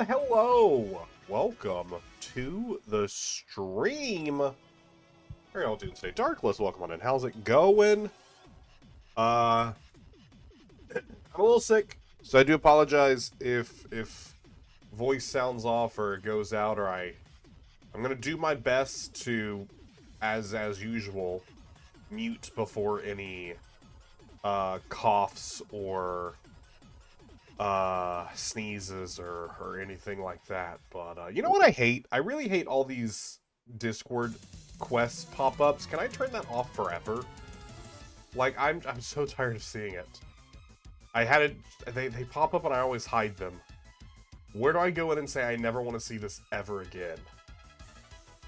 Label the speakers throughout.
Speaker 1: Hello! Welcome to the stream. How are y'all doing today? Darkless, welcome on in. How's it going? I'm a little sick, so I do apologize if voice sounds off or it goes out, or I'm gonna do my best to, as usual, mute before any coughs or sneezes or anything like that. But you know what I hate? I really hate all these Discord quest pop-ups. Can I turn that off forever? Like, I'm so tired of seeing it. I had it, they pop up and I always hide them. Where do I go in and say I never want to see this ever again?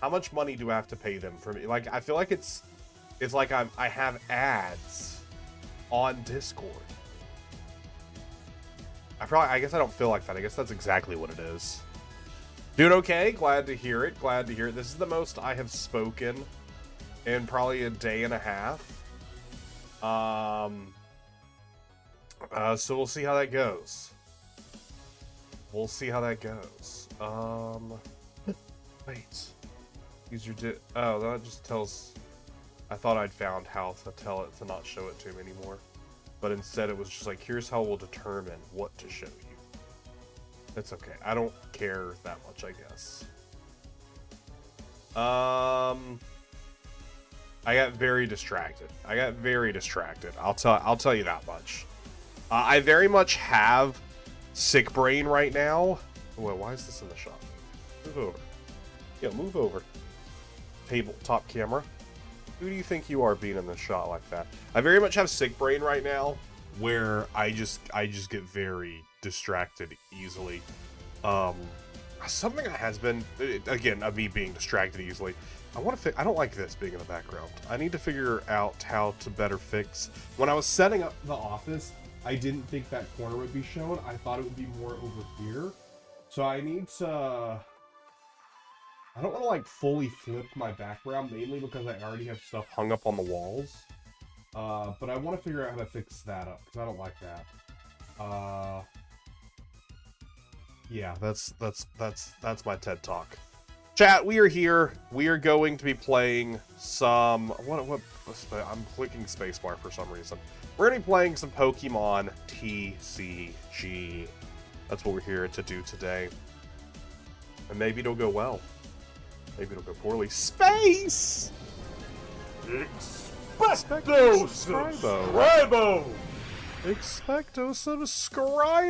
Speaker 1: How much money do I have to pay them for me? Like, I feel like it's like I have ads on Discord. I guess I don't feel like that. I guess that's exactly what it is. Doing okay. Glad to hear it. Glad to hear it. This is the most I have spoken in probably a day and a half. So we'll see how that goes. We'll see how that goes. Wait. Use your oh, that just tells... I thought I'd found how to tell it to not show it to me anymore. But instead it was just like, here's how we'll determine what to show you. That's okay. I don't care that much, I guess. I got very distracted. I'll tell you that much. I very much have sick brain right now. Wait, why is this in the shot? Move over. Yeah, move over. Tabletop camera. Who do you think you are being in the shot like that? I very much have sick brain right now, where I just get very distracted easily. Something that has been, again, of me being distracted easily. I don't like this being in the background. I need to figure out how to better fix. When I was setting up the office, I didn't think that corner would be shown. I thought it would be more over here. So I need to... I don't want to, like, fully flip my background, mainly because I already have stuff hung up on the walls. But I want to figure out how to fix that up, because I don't like that. Yeah, that's my TED Talk. Chat, we are here. We are going to be playing some... I'm clicking spacebar for some reason. We're going to be playing some Pokemon TCG. That's what we're here to do today. And maybe it'll go well. Maybe it'll go poorly. Space! Expecto Subscribo! Expecto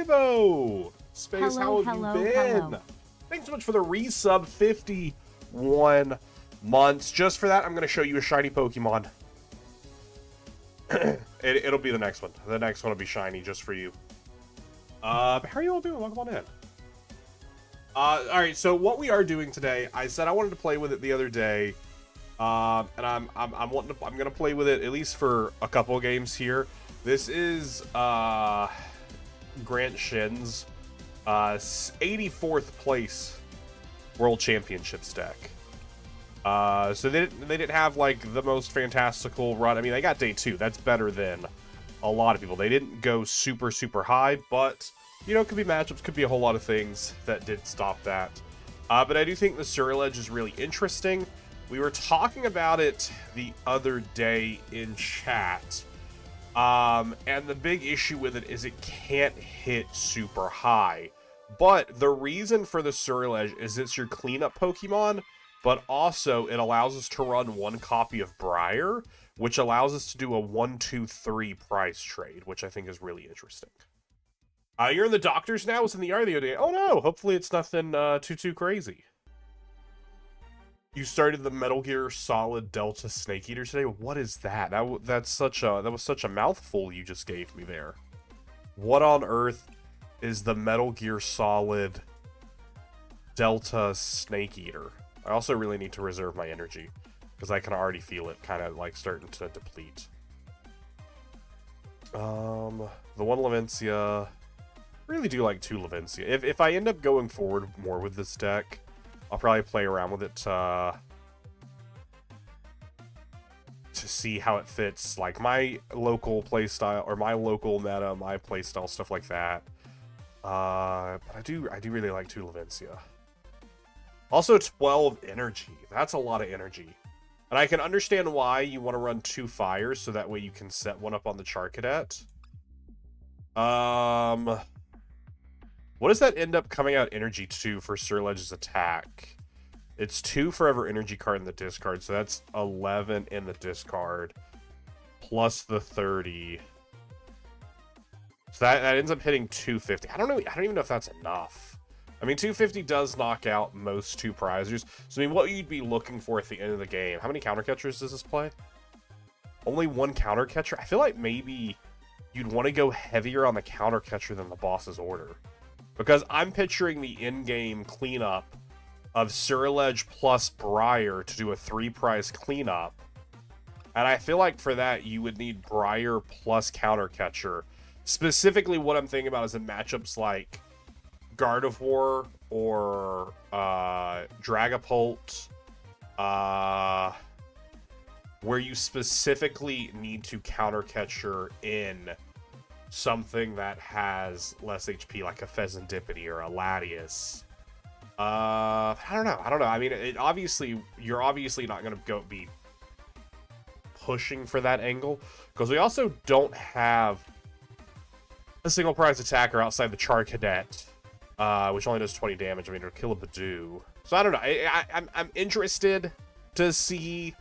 Speaker 1: Subscribo! Space, how have you been? Thanks so much for the resub, 51 months. Just for that, I'm going to show you a shiny Pokemon. It'll be the next one. The next one will be shiny just for you. How are you all doing? Welcome on in. Alright, so what we are doing today, I said I wanted to play with it the other day, and I'm gonna play with it at least for a couple of games here. This is, Grant Shin's, 84th place World Championships deck. So they didn't have, like, the most fantastical run. I mean, they got day 2. That's better than a lot of people. They didn't go super, super high, but... You know, it could be matchups, could be a whole lot of things that did stop that. But I do think the Surledge is really interesting. We were talking about it the other day in chat. And the big issue with it is it can't hit super high. But the reason for the Surledge is it's your cleanup Pokemon, but also it allows us to run one copy of Briar, which allows us to do a 1-2-3 price trade, which I think is really interesting. You're in the doctor's now? Was in the ER the other day. Oh no, hopefully it's nothing too crazy. You started the Metal Gear Solid Delta Snake Eater today? What is that? That was such a mouthful you just gave me there. What on earth is the Metal Gear Solid Delta Snake Eater? I also really need to reserve my energy, because I can already feel it kind of like starting to deplete. The one Lavencia... really do like 2 Lavencia. If I end up going forward more with this deck, I'll probably play around with it to see how it fits, like, my local playstyle, or my local meta, my playstyle, stuff like that. But I do really like 2 Levincia. Also 12 energy. That's a lot of energy. And I can understand why you want to run 2 fires, so that way you can set one up on the Char Cadet. What does that end up coming out energy to for Surledge's attack? It's 2 forever energy card in the discard, so that's 11 in the discard. Plus the 30. So that ends up hitting 250. I don't know. I don't even know if that's enough. I mean, 250 does knock out most 2 prizers. So, I mean, what you'd be looking for at the end of the game. How many counter catchers does this play? Only 1 counter catcher? I feel like maybe you'd want to go heavier on the counter catcher than the boss's order. Because I'm picturing the in-game cleanup of Surledge plus Briar to do a 3-prize cleanup. And I feel like for that, you would need Briar plus counter catcher. Specifically, what I'm thinking about is in matchups like Gardevoir or Dragapult, where you specifically need to counter catcher in something that has less HP, like a Pheasantipity or a Latias. I don't know. I mean, you're obviously not going to be pushing for that angle, because we also don't have a single prize attacker outside the Char Cadet, which only does 20 damage. I mean, it'll kill a Badoo. So I don't know. I'm interested to see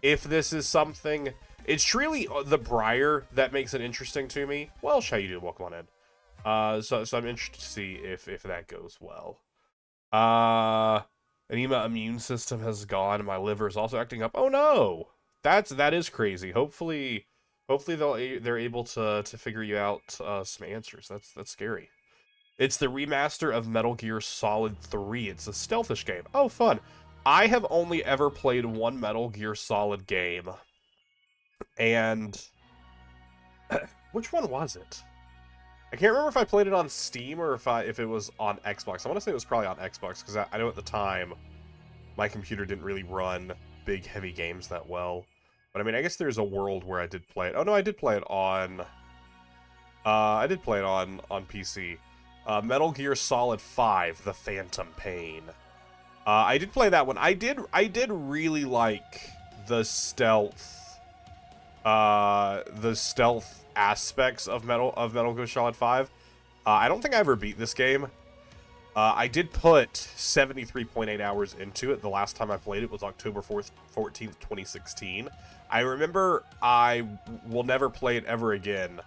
Speaker 1: if this is something. It's really the Briar that makes it interesting to me. Well, how you do? Welcome on in. So I'm interested to see if that goes well. Anima immune system has gone. My liver is also acting up. Oh no, that is crazy. Hopefully they're able to figure you out some answers. That's scary. It's the remaster of Metal Gear Solid 3. It's a stealthish game. Oh, fun. I have only ever played 1 Metal Gear Solid game. And which one was it? I can't remember if I played it on Steam or if it was on Xbox. I want to say it was probably on Xbox, because I know at the time my computer didn't really run big, heavy games that well. But I mean, I guess there's a world where I did play it. Oh no, I did play it on PC. Metal Gear Solid 5: The Phantom Pain. I did play that one. I did really like the stealth aspects of Metal Gear Solid 5. I don't think I ever beat this game. I did put 73.8 hours into it. The last time I played it was October 14th, 2016. I remember I will never play it ever again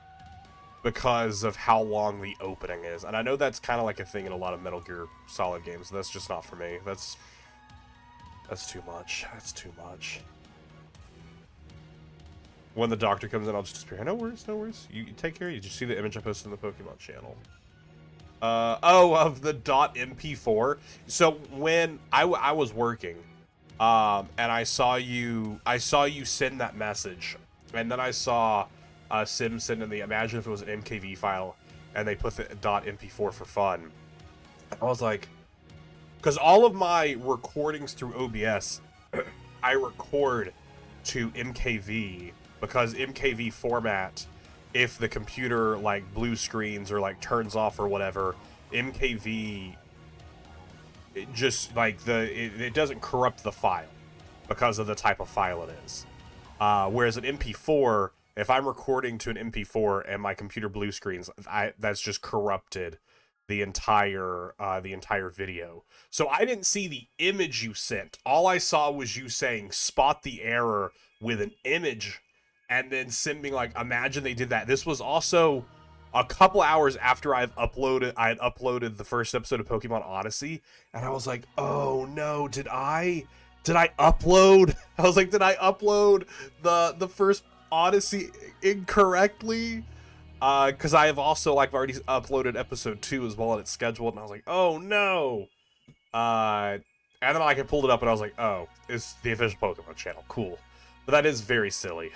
Speaker 1: because of how long the opening is. And I know that's kind of like a thing in a lot of Metal Gear Solid games. That's just not for me. That's too much. That's too much. When the doctor comes in, I'll just disappear. No worries, no worries. You take care. You just see the image I posted in the Pokemon channel. Of the .mp4. So when I was working, and I saw you send that message, and then I saw Sim send in the, imagine if it was an MKV file, and they put the .mp4 for fun. I was like, because all of my recordings through OBS, I record to MKV, because MKV format, if the computer like blue screens or like turns off or whatever, MKV, it just like it doesn't corrupt the file because of the type of file it is. Whereas an MP4, if I'm recording to an MP4 and my computer blue screens, that's just corrupted the entire video. So I didn't see the image you sent. All I saw was you saying spot the error with an image, and then Sim being like, imagine they did that. This was also a couple hours after I had uploaded the first episode of Pokemon Odyssey, and I was like, oh no, did I upload? I was like, did I upload the first Odyssey incorrectly? Because I have also like already uploaded episode 2 as well, and it's scheduled, and I was like, oh no. And then like I pulled it up and I was like, oh, it's the official Pokemon channel, cool. But that is very silly.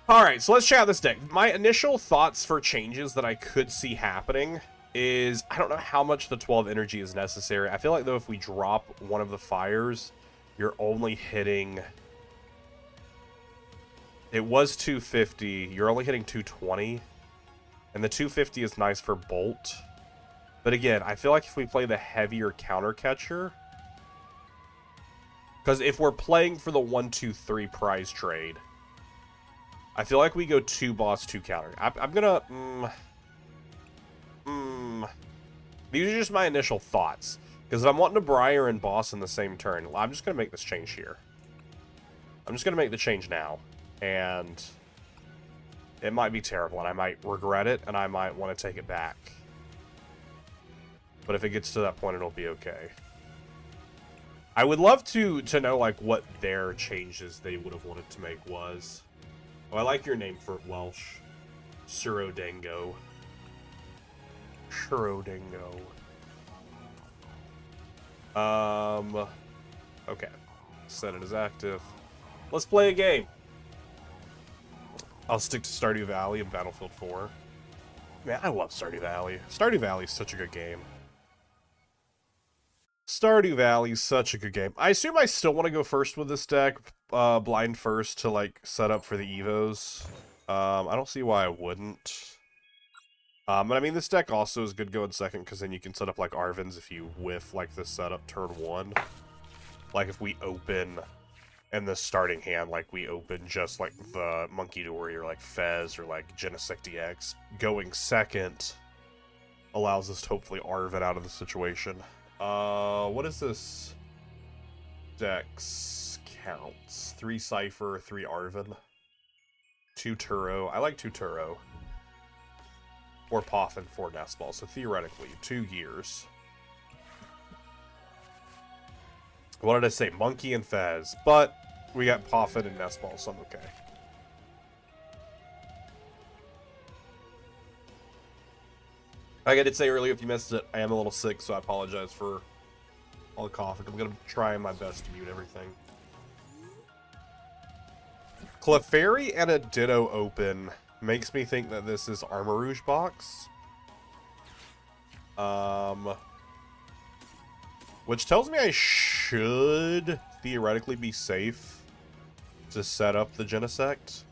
Speaker 1: Alright, so let's check out this deck. My initial thoughts for changes that I could see happening is, I don't know how much the 12 energy is necessary. I feel like, though, if we drop one of the fires, you're only hitting... It was 250. You're only hitting 220. And the 250 is nice for Bolt. But again, I feel like if we play the heavier counter catcher, because if we're playing for the 1, 2, 3 prize trade, I feel like we go 2 boss, 2 counter. I'm gonna... These are just my initial thoughts. Because if I'm wanting to Briar and boss in the same turn, I'm just gonna make this change here. I'm just gonna make the change now. And it might be terrible, and I might regret it, and I might want to take it back. But if it gets to that point, it'll be okay. I would love to know, like, what their changes they would have wanted to make was. Oh, I like your name for Welsh. Surodango. Surodango. Okay. Set it as active. Let's play a game. I'll stick to Stardew Valley and Battlefield 4. Man, I love Stardew Valley. Stardew Valley is such a good game. Stardew Valley is such a good game. I assume I still want to go first with this deck, blind first to, like, set up for the Evos. I don't see why I wouldn't. But I mean, this deck also is good going second, because then you can set up, like, Arven's if you whiff, like, the setup turn 1. Like, if we open... in the starting hand, like, we open just, like, the Monkey Dory or, like, Fez or, like, Genesect DX. Going second allows us to hopefully Arven out of the situation. What is this deck's counts? 3 Cypher, 3 Arven. 2 Turo. I like 2 Turo. 4 Poffin, 4 Nestball. So theoretically, 2 gears. What did I say? Monkey and Fez. But we got Poffin and Nestball, so I'm okay. Like I did say earlier, if you missed it, I am a little sick, so I apologize for all the coughing. I'm going to try my best to mute everything. Clefairy and a Ditto open makes me think that this is Armarouge box. Which tells me I should theoretically be safe to set up the Genesect.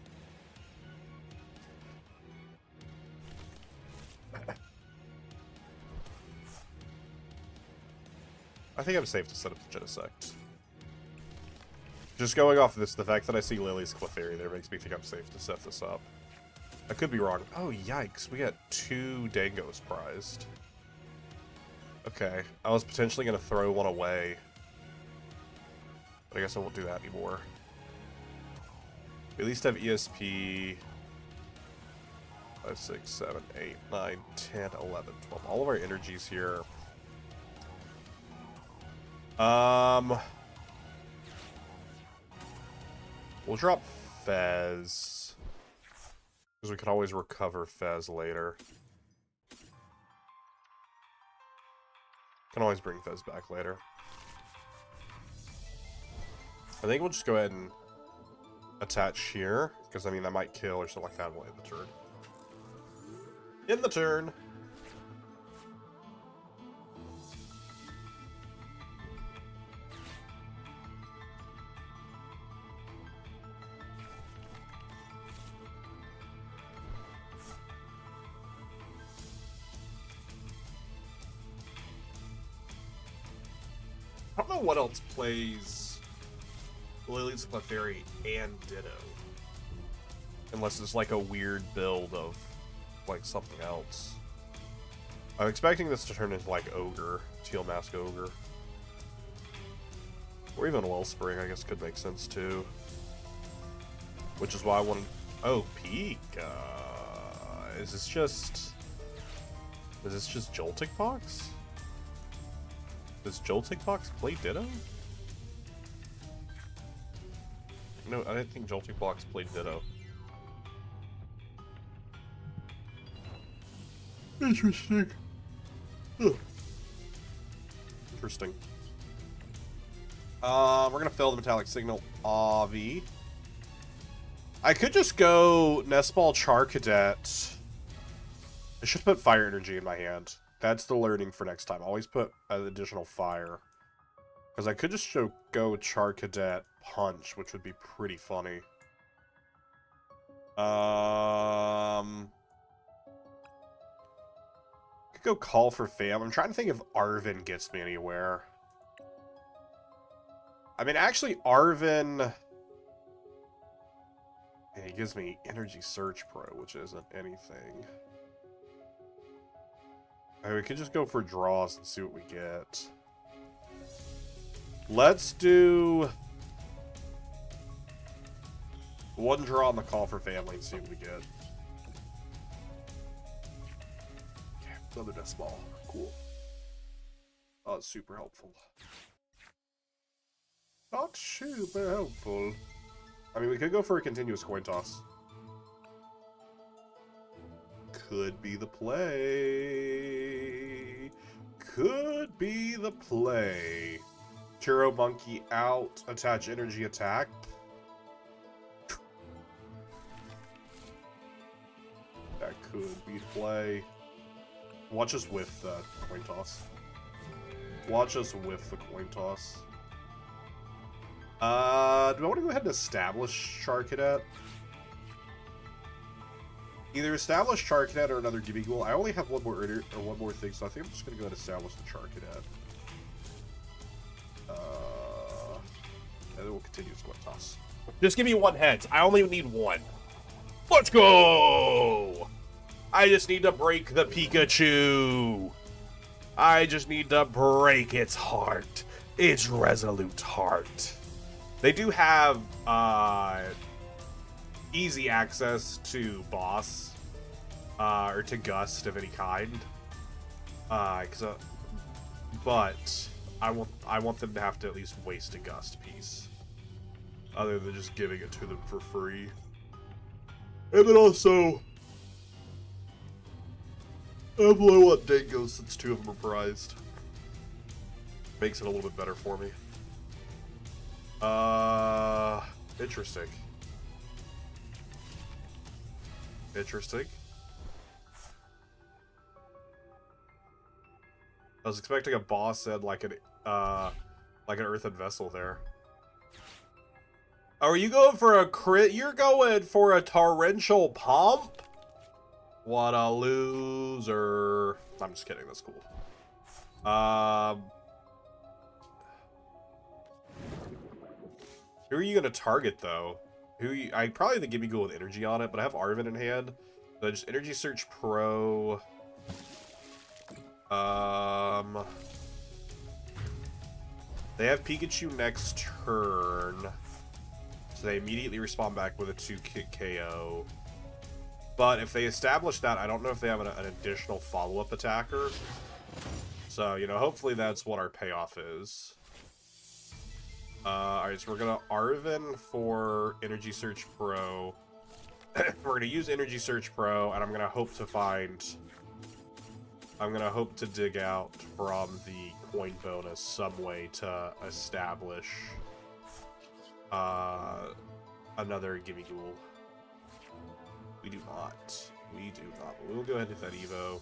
Speaker 1: I think I'm safe to set up the Genesect. Just going off of this, the fact that I see Lily's Clefairy there makes me think I'm safe to set this up. I could be wrong. Oh, yikes. We got 2 Dangos prized. Okay. I was potentially going to throw one away. But I guess I won't do that anymore. We at least have ESP... 5, 6, 7, 8, 9, 10, 11, 12. All of our energies here. We'll drop Fez. Because we can always recover Fez later. Can always bring Fez back later. I think we'll just go ahead and attach here. Because, I mean, that might kill or something like that in the turn. In the turn! I don't know what else plays Lily's Clefairy and Ditto. Unless it's like a weird build of like something else. I'm expecting this to turn into like Ogre, Teal Mask Ogre. Or even Wellspring, I guess could make sense too. Which is why I wanted... Oh, Peak! Is this just Joltik Box? Does Joltik Box play Ditto? No, I didn't think Joltik Box played Ditto. Interesting. Ugh. Interesting. We're gonna fail the Metallic Signal, Avi. I could just go Nestball Char Cadet. I should put Fire Energy in my hand. That's the learning for next time. Always put an additional fire. Because I could just go Char Cadet Punch, which would be pretty funny. go Call for Fam. I'm trying to think if Arven gets me anywhere. I mean, actually, Arven... Yeah, he gives me Energy Search Pro, which isn't anything. We could just go for draws and see what we get. Let's do... one draw on the Call for Family and see what we get. Okay, another death ball. Cool. Oh, it's super helpful. Not super helpful. I mean, we could go for a continuous coin toss. Could be the play. Could be the play. Churro Monkey out. Attach energy attack. That could be the play. Watch us whiff the coin toss. Watch us whiff the coin toss. Do I want to go ahead and establish Char Cadet? Either establish Char Cadet or another Gimme Ghoul. I only have one more thing, so I think I'm just gonna go ahead and establish the Char Cadet. And then we'll continue to coin toss. Just give me one heads. I only need one. Let's go! I just need to break the Pikachu. I just need to break its heart. Its resolute heart. They do have easy access to boss or to gust of any kind. But I want them to have to at least waste a gust piece, other than just giving it to them for free. And then also, I blow up Dangos since 2 of them are prized. Makes it a little bit better for me. Interesting. Interesting. I was expecting a boss and like an earthen vessel there. Oh, are you going for a crit? You're going for a torrential pump? What a loser. I'm just kidding, that's cool. Who are you gonna target though? I probably the Gimme Ghoul with energy on it, but I have Arven in hand. So just Energy Search Pro. They have Pikachu next turn, so they immediately respond back with a 2-kick KO. But if they establish that, I don't know if they have an additional follow-up attacker. So, you know, hopefully that's what our payoff is. Alright, so we're gonna Arven for Energy Search Pro. We're gonna use Energy Search Pro, and I'm gonna hope to dig out from the coin bonus some way to establish another Gimme Ghoul. We do not. We do not. But we'll go ahead and hit that Evo.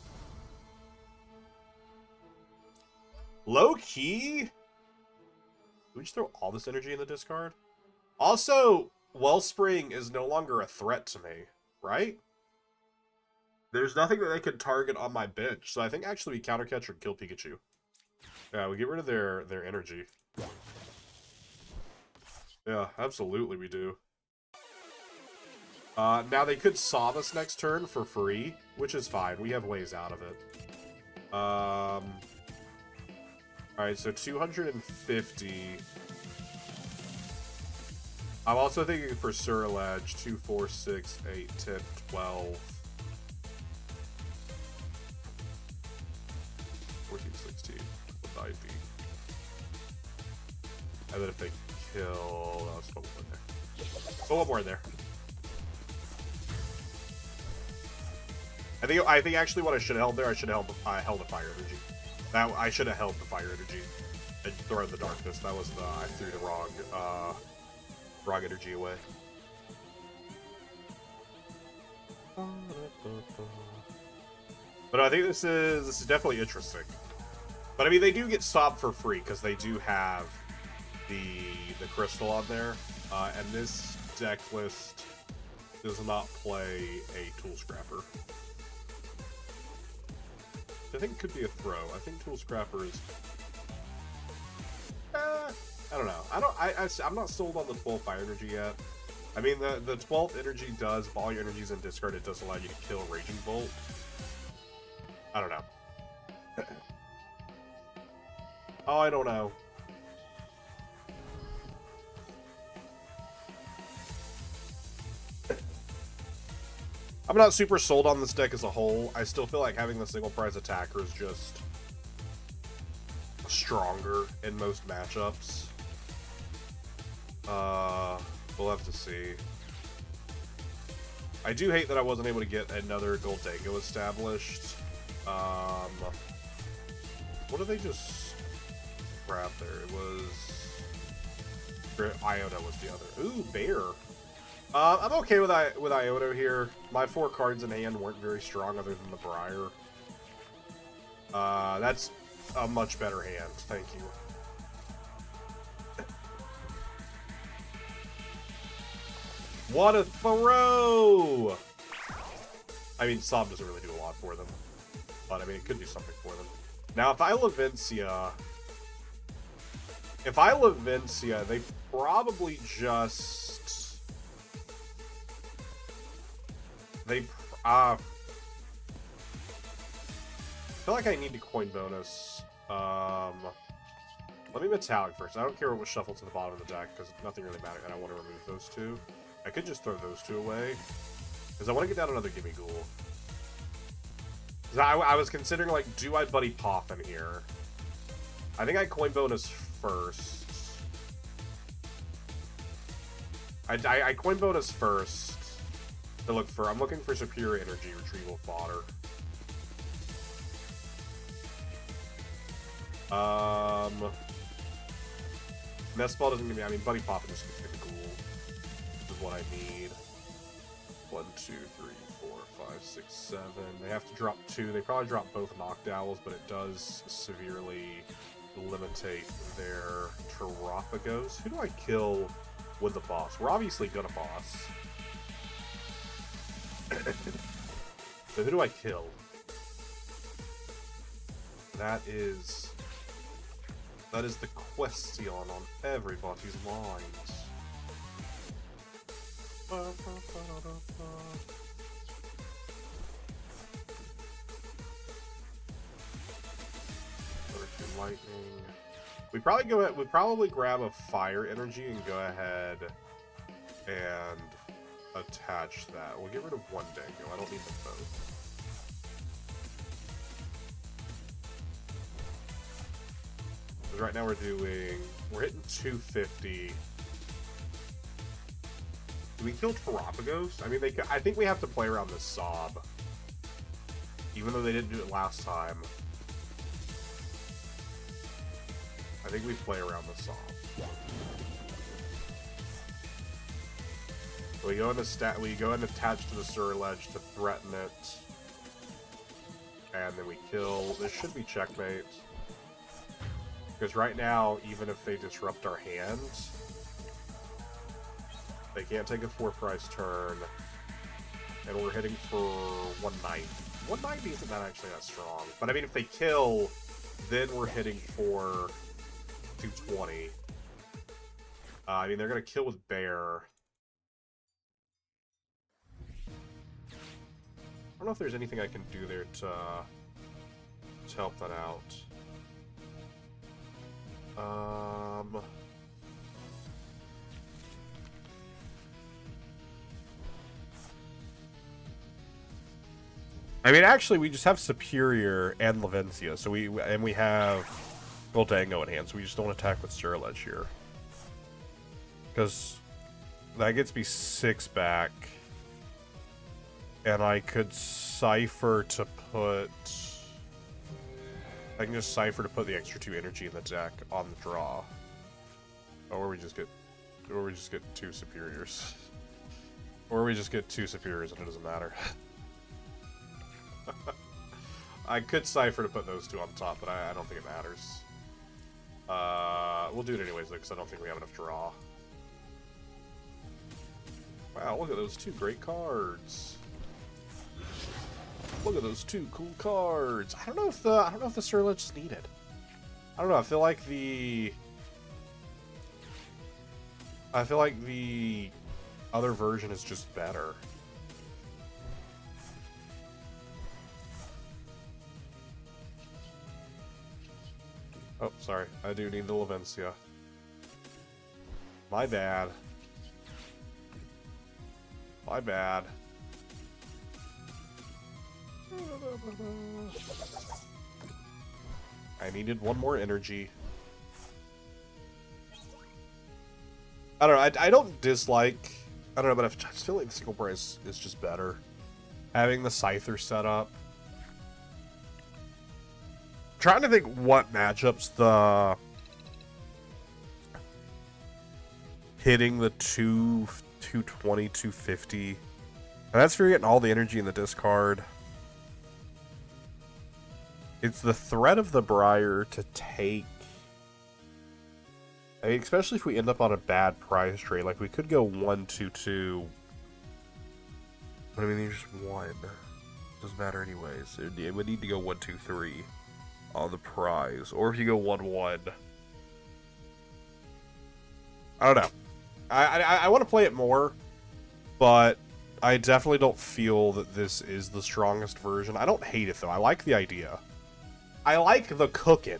Speaker 1: Low key? We just throw all this energy in the discard? Also, Wellspring is no longer a threat to me, right? There's nothing that they could target on my bench, so I think actually we counter catch or kill Pikachu. Yeah, we get rid of their energy. Yeah, absolutely we do. Now they could solve us next turn for free, which is fine. We have ways out of it. Alright, so 250. I'm also thinking for Surledge, 2, 4, 6, 8, 10, 12. 14, 16. What would be? And then if they kill... Oh, let's put one more in there. Put one more in there. I think actually what I should have held there, I should have held the fire energy. I should have held the fire energy and thrown the darkness. That was I threw the wrong energy away. But I think this is definitely interesting. But I mean, they do get stopped for free because they do have the crystal on there, and this deck list does not play a tool scrapper. which I think could be a throw. I think Tool Scrapper is... I don't know. I'm not sold on the 12th Fire Energy yet. I mean, the 12th energy does, if all your energy's in discard, it does allow you to kill Raging Bolt. I don't know. Oh, I don't know. I'm not super sold on this deck as a whole. I still feel like having the single prize attacker is just stronger in most matchups. We'll have to see. I do hate that I wasn't able to get another Goldango established. What did they just grab there? It was... Iota was the other. Ooh, Bear. I'm okay with Iota here. My 4 cards in hand weren't very strong other than the Briar. That's a much better hand. Thank you. What a throw! I mean, Sob doesn't really do a lot for them. But, I mean, it could do something for them. Now, if I Levincia, they probably just... I feel like I need to coin bonus. Let me Metallic first. I don't care what was shuffled to the bottom of the deck, because nothing really matters. I don't want to remove those two. I could just throw those two away, because I want to get down another Gimme Ghoul. I was considering, like, do I Buddy Pop in here? I think I coin bonus first. I coin bonus first to look for... I'm looking for superior energy retrieval fodder. Nest Ball doesn't give me... I mean, Buddy Pop and just give me the Ghoul. Which is what I need. 1, 2, 3, 4, 5, 6, 7. They have to drop 2. They probably drop both Noctowls, but it does severely limitate their Terraphagos. Who do I kill with the boss? We're obviously gonna boss. So who do I kill? That is the question on everybody's minds. Lightning. We'd probably grab a fire energy and go ahead and attach that. We'll get rid of one Dango. I don't need them both. Because right now we're hitting 250. Do we kill Terraphagos? I mean, I think we have to play around this Sob. Even though they didn't do it last time. I think we play around the Sob. We go and attach to the Sur Ledge to threaten it. And then we kill. This should be checkmate. Because right now, even if they disrupt our hands, they can't take a 4-price turn. And we're hitting for 190. 190 isn't actually that strong. But I mean, if they kill, then we're hitting for 220. I mean, they're going to kill with Bear. I don't know if there's anything I can do there to help that out. I mean, actually, we just have Superior and Levincia, so we have Goldango in hand, so we just don't attack with Sur Ledge here. Because that gets me 6 back. And I could Cypher to put... I can just Cypher to put the extra 2 energy in the deck on the draw. Or we just get 2 Superiors. Or we just get 2 Superiors and it doesn't matter. I could Cypher to put those 2 on top, but I don't think it matters. We'll do it anyways, though, because I don't think we have enough draw. Wow, look at those 2 great cards. Look at those two cool cards. I don't know if the Surlich is needed. I don't know. I feel like the other version is just better. Oh, sorry. I do need the Lavencia. My bad. My bad. I needed one more energy. I don't know. I don't dislike... I don't know, but I just feel like the single price is just better. Having the Scyther set up. Trying to think what matchups the... Hitting the 220, 250. And that's for getting all the energy in the discard. It's the threat of the Briar to take... I mean, especially if we end up on a bad prize trade. Like, we could go 1-2-2. But I mean, there's just one. Doesn't matter anyways. It would need to go 1-2-3 on the prize. Or if you go 1-1. I don't know. I want to play it more, but I definitely don't feel that this is the strongest version. I don't hate it, though. I like the idea. I like the cooking.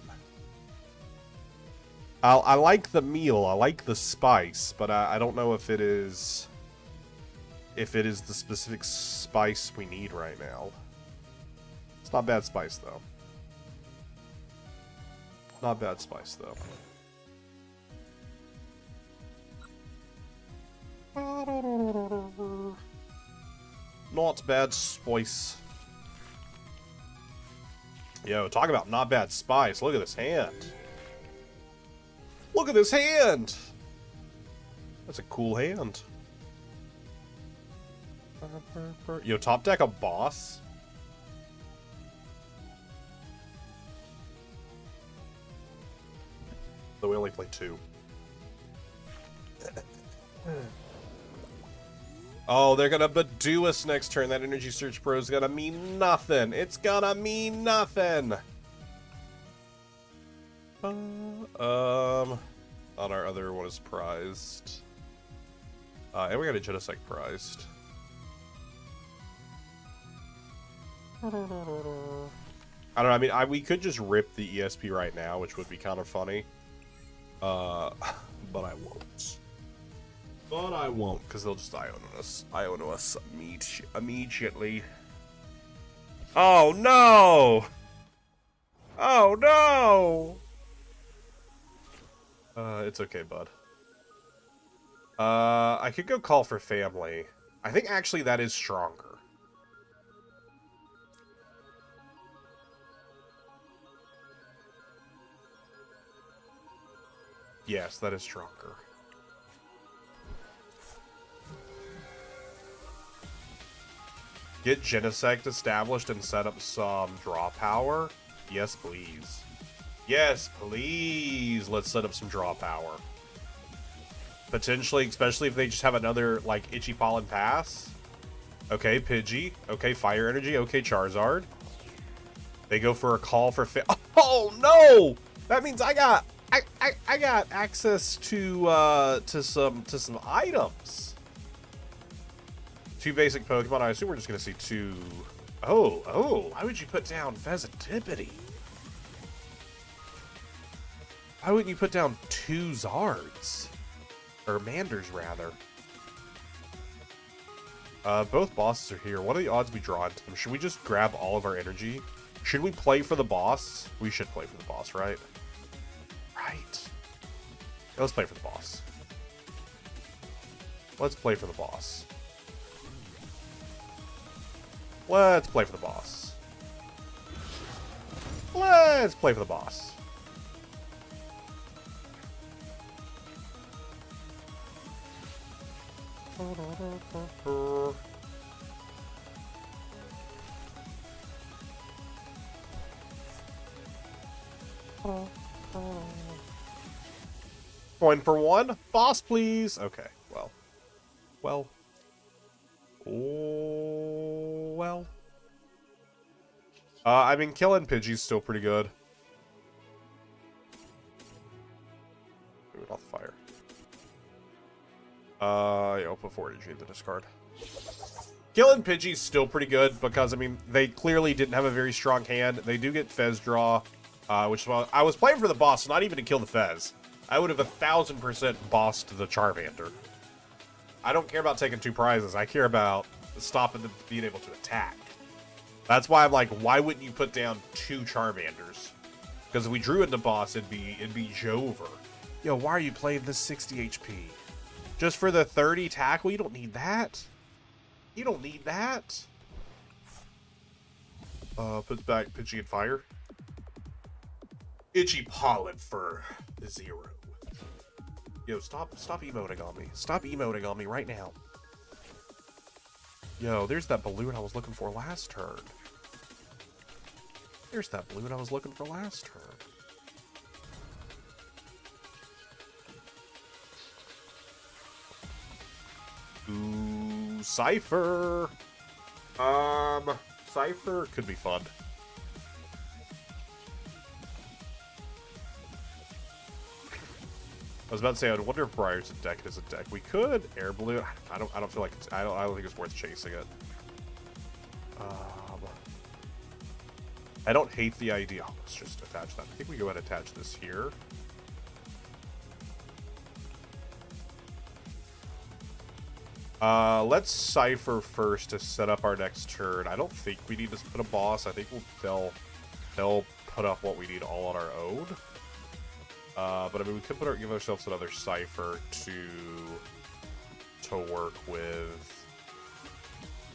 Speaker 1: I like the meal. I like the spice, but I don't know if it is the specific spice we need right now. It's not bad spice, though. Not bad spice, though. Not bad spice. Yo, talk about not bad spice. Look at this hand. Look at this hand. That's a cool hand. Yo, top deck a boss. Though we only play 2. Oh, they're gonna Badoo us next turn. That Energy Search Pro is gonna mean nothing. It's gonna mean nothing. On our other one is prized. And we got a Genesect prized. I don't know. I mean, we could just rip the ESP right now, which would be kind of funny. But I won't. But I won't, because they'll just Ion us. Ion us immediately. Oh no! Oh no! It's okay, bud. I could go call for family. I think actually that is stronger. Yes, that is stronger. Get Genesect established and set up some draw power? Yes, please. Yes, please. Let's set up some draw power. Potentially, especially if they just have another, like, Itchy Pollen Pass. Okay, Pidgey. Okay, Fire Energy. Okay, Charizard. They go for a call for Oh, no! That means I got access to some items. 2 basic Pokemon. I assume we're just going to see 2... Oh, why would you put down Vezetipity? Why wouldn't you put down 2 Zards? Or Manders, rather. Both bosses are here. What are the odds we draw into them? Should we just grab all of our energy? Should we play for the boss? We should play for the boss, right? Right. Let's play for the boss. Let's play for the boss. Let's play for the boss. Let's play for the boss. Coin for 1. Boss, please. Okay, well. Well. Oh, well. I mean, killing Pidgey's still pretty good. Move it off the fire. Yeah, I'll put 4 energy in the discard. Killing Pidgey's still pretty good because, I mean, they clearly didn't have a very strong hand. They do get Fez draw, which is why I was playing for the boss, not even to kill the Fez. I would have 1000% bossed the Charmander. I don't care about taking 2 prizes. I care about stopping them being able to attack. That's why I'm like, why wouldn't you put down 2 Charmanders? Because if we drew into boss, it'd be Jover. Yo, why are you playing this 60 HP? Just for the 30 tackle? You don't need that. You don't need that. Puts back Pidgey and Fire. Itchy Pollen for 0. Yo, stop emoting on me. Stop emoting on me right now. Yo, there's that balloon I was looking for last turn. There's that balloon I was looking for last turn. Ooh, Cypher. Cypher could be fun. I was about to say, I wonder if Briar's a deck is a deck. We could air balloon. I don't feel like it's. I don't think it's worth chasing it. I don't hate the idea. Oh, let's just attach that. I think we go ahead and attach this here. Let's Cypher first to set up our next turn. I don't think we need to put a boss. I think they'll put up what we need all on our own. But I mean, we could give ourselves another Cypher to work with.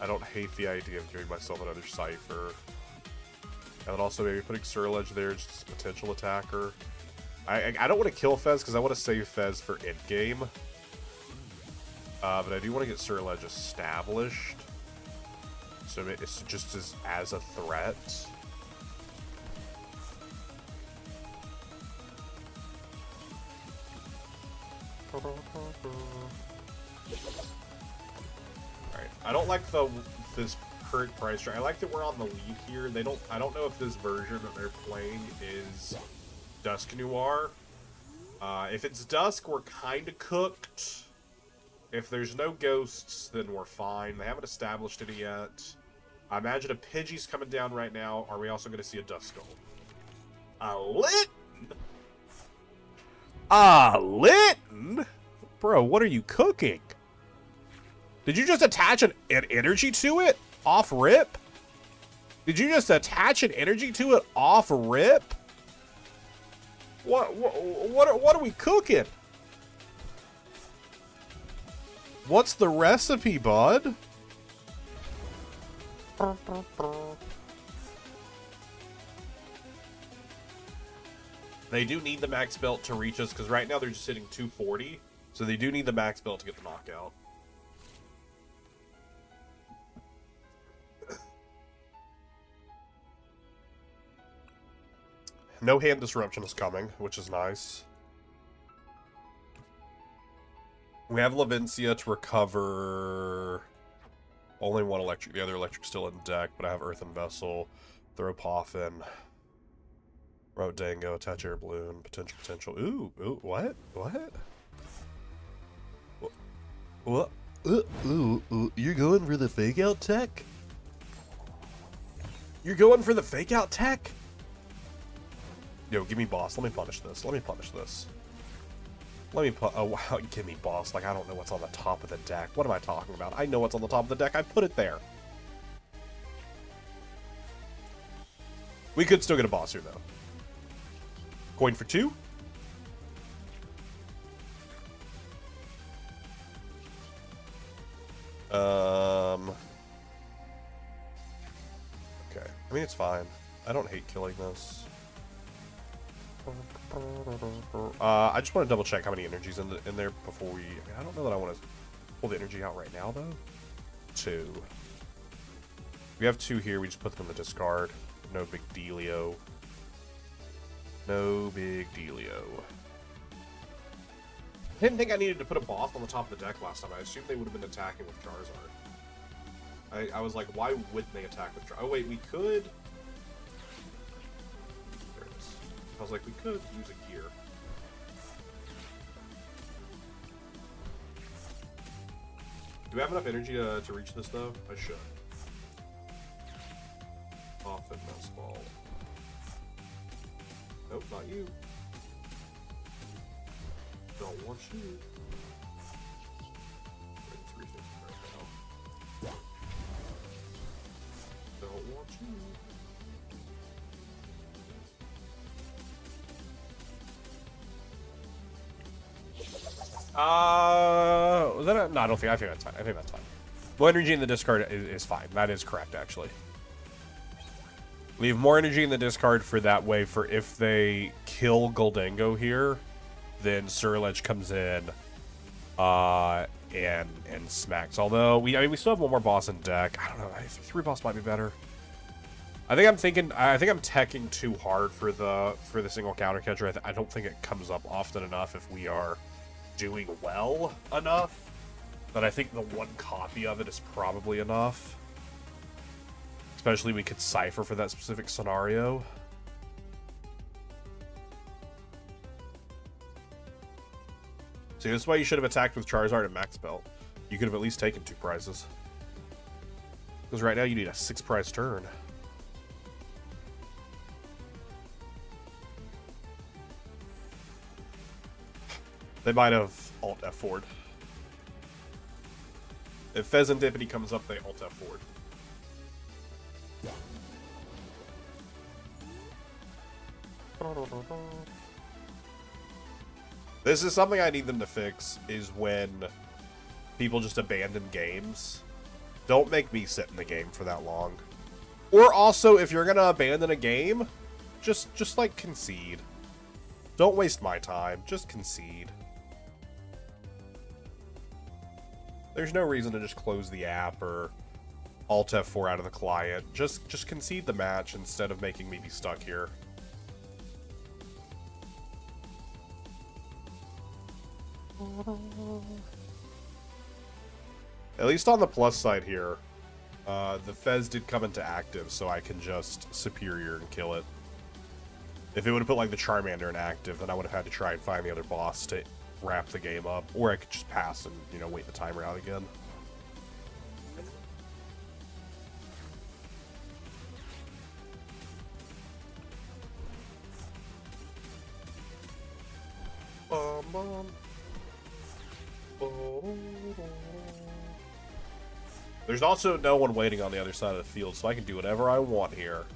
Speaker 1: I don't hate the idea of giving myself another Cypher. And then also maybe putting Surledge there, just a potential attacker. I don't want to kill Fez because I want to save Fez for endgame. But I do want to get Surledge established. So it's just as a threat. Alright, I don't like this current price track. I like that we're on the lead here. I don't know if this version that they're playing is Dusk Noir. If it's Dusk, we're kind of cooked. If there's no ghosts, then we're fine. They haven't established any yet. I imagine a Pidgey's coming down right now. Are we also going to see a Duskull? A Litten? A Litten? Bro, what are you cooking? Did you just attach an energy to it? Off rip? Did you just attach an energy to it off rip? What are we cooking? What's the recipe, bud? They do need the max belt to reach us, because right now they're just hitting 240. So they do need the max belt to get the knockout. No hand disruption is coming, which is nice. We have Lavencia to recover only 1 electric. The other electric's still in deck, but I have Earthen Vessel, throw Poffin, Rote Dango, attach Air Balloon, potential. Ooh, what? What? You're going for the fake out tech? You're going for the fake out tech? Yo, give me boss. Let me punish this. Oh, wow, give me boss. Like, I don't know what's on the top of the deck. What am I talking about? I know what's on the top of the deck. I put it there. We could still get a boss here, though. Coin for 2. Okay. I mean, it's fine. I don't hate killing this. I just want to double check how many energies in there before we... I don't know that I want to pull the energy out right now, though. 2. We have 2 here. We just put them in the discard. No big dealio. No big dealio. I didn't think I needed to put a boss on the top of the deck last time. I assumed they would have been attacking with Charizard. I was like, why wouldn't they attack with Charizard? Oh, wait, we could... was like, we could use a gear. Do we have enough energy to reach this, though? I should. Off and mouse ball. Nope, not you. Don't want you. 350 right now. Don't want you. Was that a, no, I don't think. I think that's fine. I think that's fine. More energy in the discard is fine. That is correct, actually. Leave more energy in the discard for that way. For if they kill Goldango here, then Surledge comes in, and smacks. Although I mean, we still have one more boss in deck. I don't know. I think 3 boss might be better. I think I'm teching too hard for the single counter catcher. I don't think it comes up often enough if we are doing well enough. But I think the one copy of it is probably enough. Especially we could cipher for that specific scenario. See, this is why you should have attacked with Charizard and Max Belt. You could have at least taken 2 prizes. Because right now you need a 6-prize turn. They might have alt F forward. If Pheasantipity comes up, they alt F forward. This is something I need them to fix, is when people just abandon games. Don't make me sit in the game for that long. Or also, if you're gonna abandon a game, just like concede. Don't waste my time, just concede. There's no reason to just close the app or alt F4 out of the client. Just concede the match instead of making me be stuck here. At least on the plus side here, the Fez did come into active, so I can just Superior and kill it. If it would have put like the Charmander in active, then I would have had to try and find the other boss to wrap the game up, or I could just pass and, you know, wait the timer out again. There's also no one waiting on the other side of the field, so I can do whatever I want here.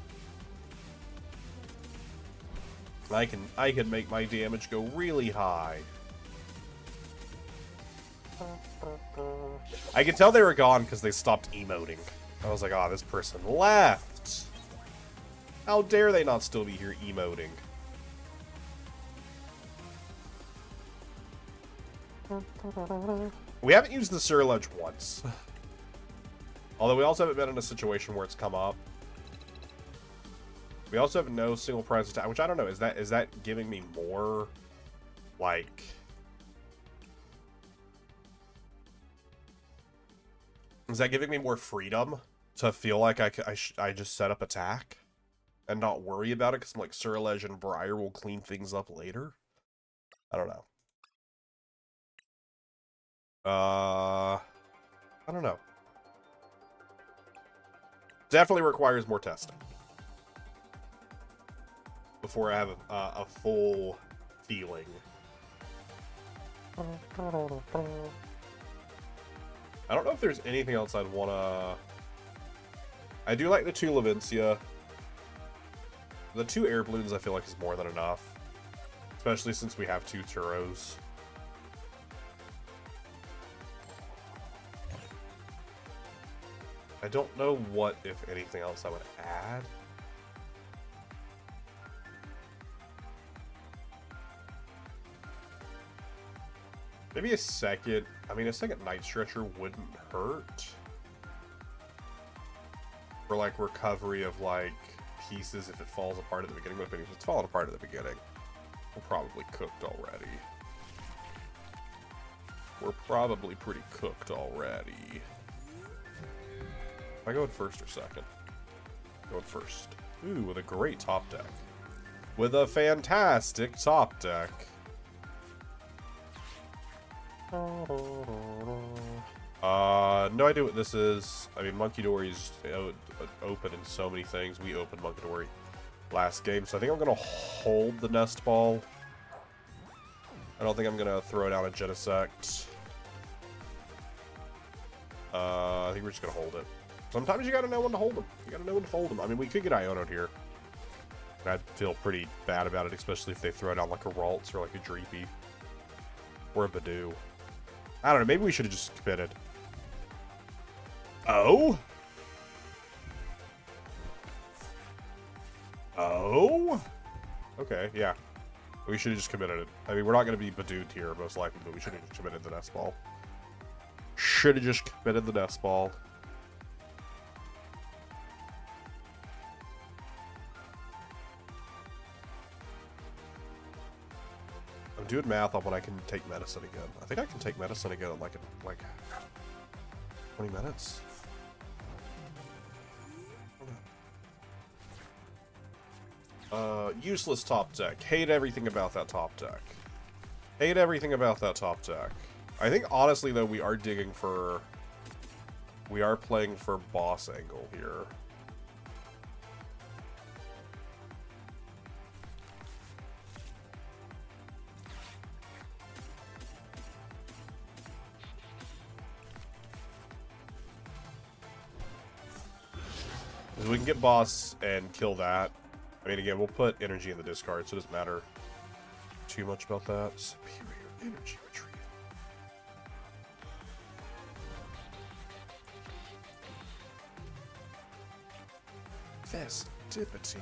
Speaker 1: I can make my damage go really high. I could tell they were gone because they stopped emoting. I was like, oh, this person left. How dare they not still be here emoting? We haven't used the Surledge once. Although we also haven't been in a situation where it's come up. We also have no single prize attack, which I don't know. Is that giving me more, like... Is that giving me more freedom to feel like I just set up attack and not worry about it because I'm like Surledge and Briar will clean things up later? I don't know. I don't know. Definitely requires more testing before I have a full feeling. I don't know if there's anything else I'd wanna... I do like the 2 Levincia. The 2 air balloons I feel like is more than enough. Especially since we have 2 Turos. I don't know what, if anything else, I would add. Maybe a second... I mean, a second Night Stretcher wouldn't hurt. For, like, recovery of, like, pieces if it falls apart at the beginning. But if it's falling apart at the beginning, we're probably cooked already. We're probably pretty cooked already. Am I going first or second? Going first. Ooh, with a great top deck. with a fantastic top deck. No idea what this is. I mean, Monkey Dory's open in so many things. We opened Monkey Dory last game, so I think I'm gonna hold the Nest Ball. I don't think I'm gonna throw down a Genesect. I think we're just gonna hold it. Sometimes you gotta know when to hold them. You gotta know when to fold them. I mean, we could get Iono'd here. And I'd feel pretty bad about it, especially if they throw down like a Ralts or like a Dreepy. Or a Badoo. I don't know, maybe we should have just committed. Oh? Oh? Okay, yeah. We should have just committed it. I mean, we're not going to be Badooed here, most likely, but we should have just committed the Nest Ball. Should have just committed the Nest Ball. I'm doing math on when I can take medicine again. I think I can take medicine again in like 20 minutes. Useless top deck. Hate everything about that top deck. Hate everything about that top deck. I think, honestly, though, we are digging for... We are playing for boss angle here. We can get boss and kill that. I mean, again, we'll put energy in the discard, so it doesn't matter too much about that. Superior energy retrieval. Festivity.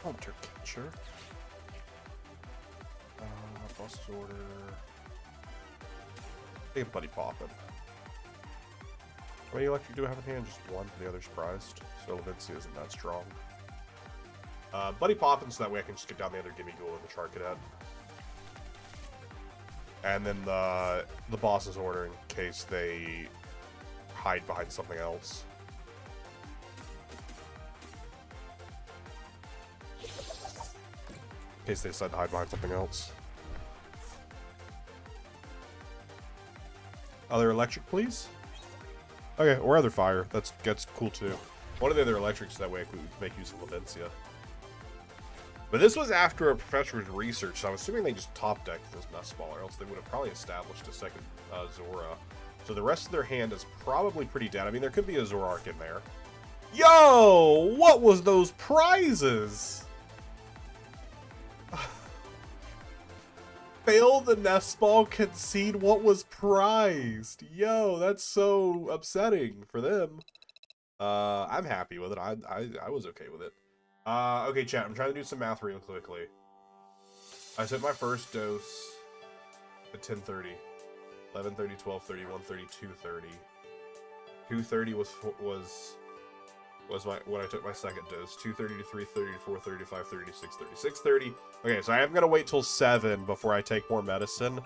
Speaker 1: Counter catcher. Boss order. Take a Buddy Poppin'. How many electric do I have in hand? Just one. The other's prized. So Levincia isn't that strong. Buddy Poppin', so that way I can just get down the other Gimme Ghoul and the Char Cadet. And then the boss's order in case they hide behind something else. In case they decide to hide behind something else. Other electric, please? Okay, or other fire. That's cool too. One of the other electrics, that way we can make use of Levincia. But this was after a professor's research, so I'm assuming they just top decked this Nest Ball, or else they would have probably established a second Zora. So the rest of their hand is probably pretty dead. I mean, there could be a Zoroark in there. Yo! What was those prizes? Fail the Nest Ball, concede what was prized. Yo, that's so upsetting for them. I'm happy with it. I was okay with it. Okay, chat, I'm trying to do some math real quickly. I took my first dose at 10:30. 11:30, 12:30, 1:30, 2:30. 2:30 was when I took my second dose. 2:30 to 3:30 to 4:30 to 5:30 to 6:30. 6:30. Okay, so I am gonna wait till 7 before I take more medicine.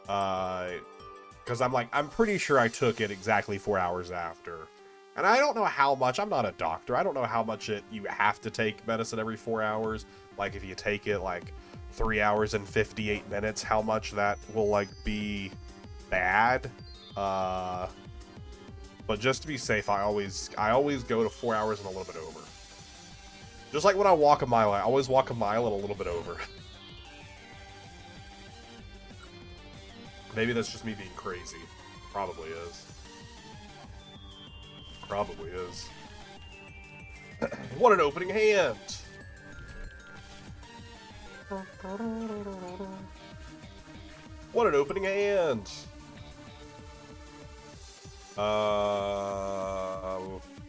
Speaker 1: Because I'm pretty sure I took it exactly 4 hours after. And I don't know how much. I'm not a doctor. I don't know how much you have to take medicine every 4 hours. Like if you take it like 3 hours and 58 minutes, how much that will like be bad. But just to be safe, I always go to 4 hours and a little bit over. Just like when I walk a mile, I always walk a mile and a little bit over. Maybe that's just me being crazy. Probably is. Probably is. What an opening hand! What an opening hand!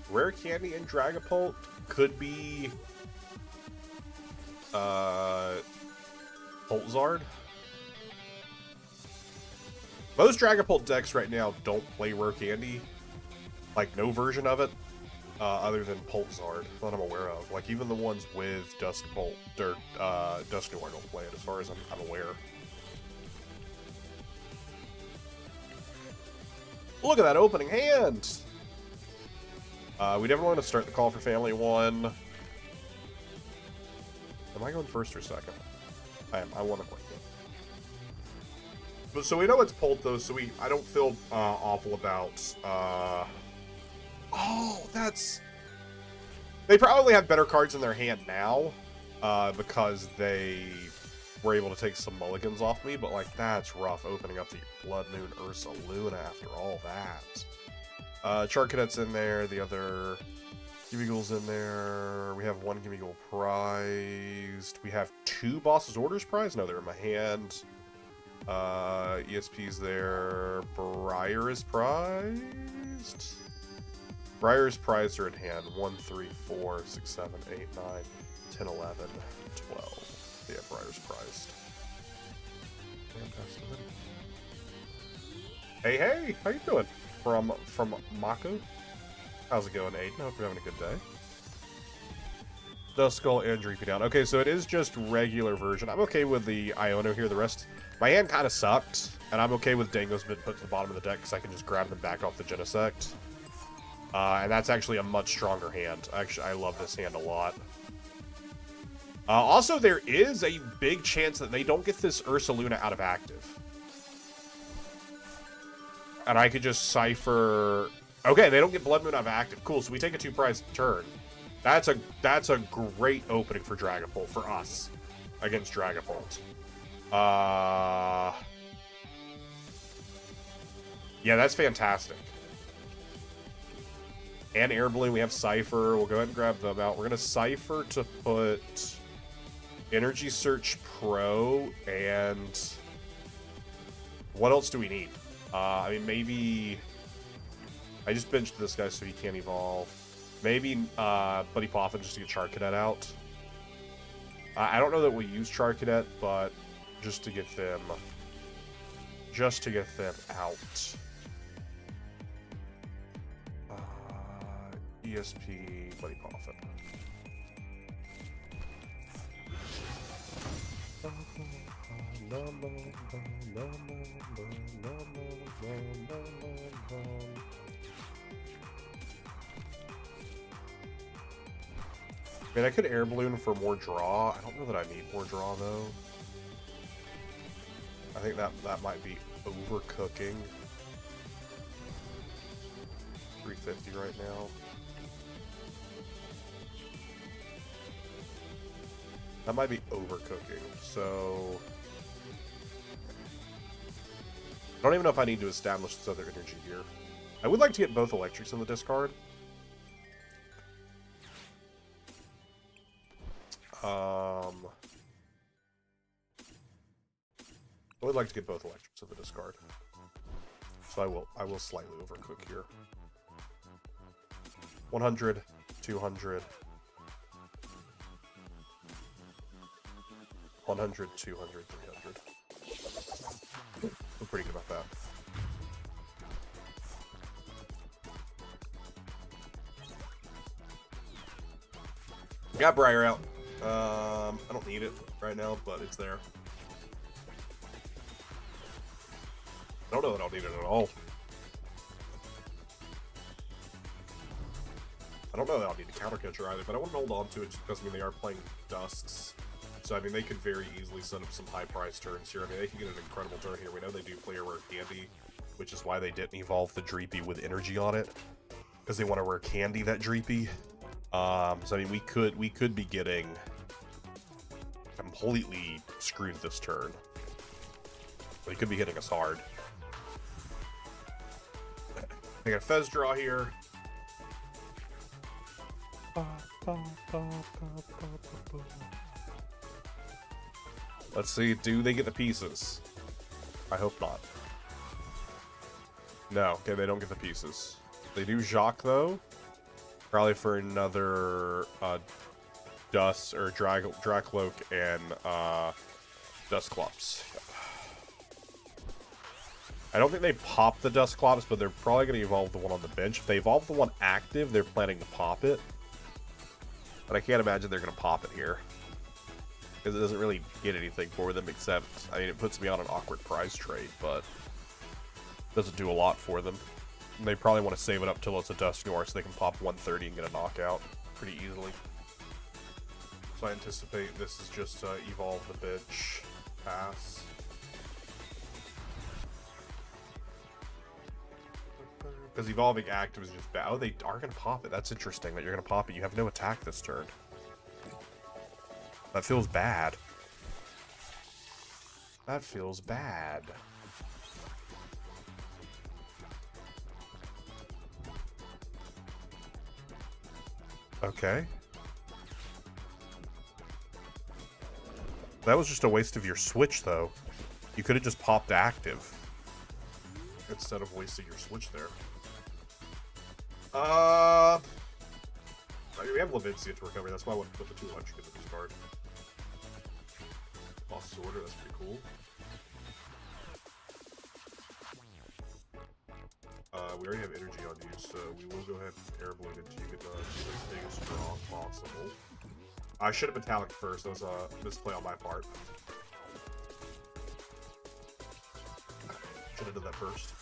Speaker 1: Rare Candy and Dragapult could be Poltzard. Most Dragapult decks right now don't play Rare Candy. Like, no version of it, other than Poltzard, that I'm aware of. Like, even the ones with Duskbolt, or Dusknoir don't play it, as far as I'm aware. Look at that opening hand! We definitely want to start the call for family one. Am I going first or second? I am. I want to click it. But so we know it's Pult though, so I don't feel awful about. Oh, that's. They probably have better cards in their hand now, because they were able to take some mulligans off me. But like that's rough, opening up the Blood Moon Ursaluna after all that. Char Cadet's in there. The other Gimmighoul's in there. We have one Gimmighoul prized. We have two Boss's Orders prized. No, they're in my hand. ESP's there. Briar is prized. Briar's prized are in hand. 1, 3, 4, 6, 7, 8, 9, 10, 11, 12. Yeah, Briar's prized. Hey, hey! How you doing? From Mako? How's it going, Aiden? Hope you're having a good day. Duskull and Dreepy down. Okay, so it is just regular version. I'm okay with the Iono here. The rest... My hand kind of sucked, and I'm okay with Dango's been put to the bottom of the deck because I can just grab them back off the Genesect. And that's actually a much stronger hand. Actually, I love this hand a lot. Also, there is a big chance that they don't get this Ursaluna out of active. And I could just Cypher... Okay, they don't get Blood Moon out of active. Cool, so we take a 2-prize turn. That's a great opening for Dragapult, for us, against Dragapult. Yeah, that's fantastic. And Air Balloon, we have Cypher. We'll go ahead and grab them out. We're going to Cypher to put Energy Search Pro, and what else do we need? I mean, maybe... I just benched this guy so he can't evolve. Maybe Buddy Poffin just to get Char Cadet out. I don't know that we'll use Char Cadet, but just to get them out. ESP Buddy Poffin. I mean, I could Air Balloon for more draw. I don't know that I need more draw, though. I think that might be overcooking. 350 right now. That might be overcooking, so... I don't even know if I need to establish this other energy here. I would like to get both electrics in the discard. I would like to get both electrics in the discard. So I will slightly overcook here. 100, 200. 100, 200, 300. I'm pretty good about that. Got Briar out. I don't need it right now, but it's there. I don't know that I'll need it at all. I don't know that I'll need a counter catcher either, but I want to hold on to it just because, I mean, they are playing Dusks. So, I mean, they could very easily set up some high-price turns here. I mean, they could get an incredible turn here. We know they do play a rare candy, which is why they didn't evolve the Dreepy with energy on it. Because they want to rare candy that Dreepy. So, I mean, we could be getting completely screwed this turn. But he could be hitting us hard. I got a Fez draw here. Let's see, do they get the pieces? I hope not. No, okay, they don't get the pieces. They do Jacques, though. Probably for another Dust, or Dracloak and Dusclops. I don't think they pop the Dusclops, but they're probably going to evolve the one on the bench. If they evolve the one active, they're planning to pop it. But I can't imagine they're going to pop it here. Because it doesn't really get anything for them except, I mean, it puts me on an awkward prize trade, but doesn't do a lot for them. They probably want to save it up till it's a Dusknoir so they can pop 130 and get a knockout pretty easily. So I anticipate this is just evolve the bitch, pass. Because evolving active is just bad. Oh, they are going to pop it. That's interesting that you're going to pop it. You have no attack this turn. That feels bad. That feels bad. Okay. That was just a waste of your switch, though. You could have just popped active instead of wasting your switch there. I mean, we have Levincia to recover. That's why I wouldn't put the 200 into this card. Lost Sorter, that's pretty cool. We already have energy on you, so we will go ahead and Air Blade into you, get everything as strong possible. I should have Metallic first. That was a misplay on my part. Should have done that first.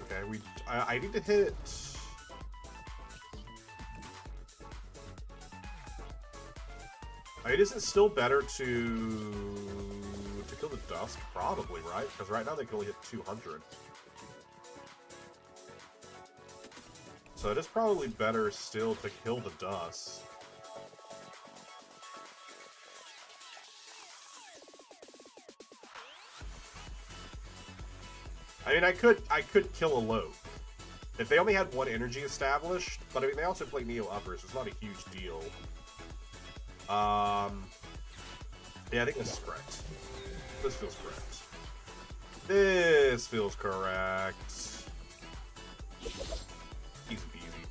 Speaker 1: Okay, I need to hit. I mean, is it still better to kill the Dusk? Probably, right? Because right now they can only hit 200. So it is probably better still to kill the Dusk. I mean, I could kill a Lope. If they only had one energy established, but I mean, they also play Neo Uppers, so it's not a huge deal. Yeah, I think this is correct. This feels correct. This feels correct. Easy peasy.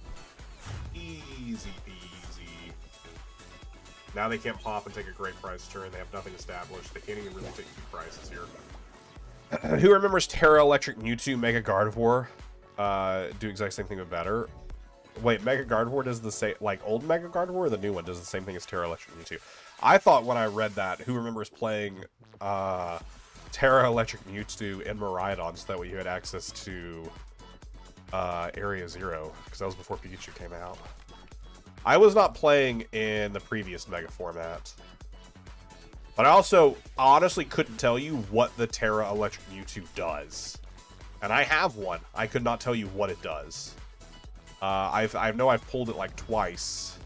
Speaker 1: Easy peasy. Now they can't pop and take a great price turn. They have nothing established. They can't even really take 2 prices here. Who remembers Terra Electric Mewtwo Mega Gardevoir? Do exact same thing but better. Wait, Mega Gardevoir does the same, like old Mega Gardevoir, or the new one does the same thing as Terra Electric Mewtwo? I thought when I read that, who remembers playing Terra Electric Mewtwo in Miraidon, so that way you had access to Area Zero, because that was before Pikachu came out. I was not playing in the previous Mega format. But I also honestly couldn't tell you what the Terra Electric Mewtwo does. And I have one. I could not tell you what it does. I know I've pulled it like twice.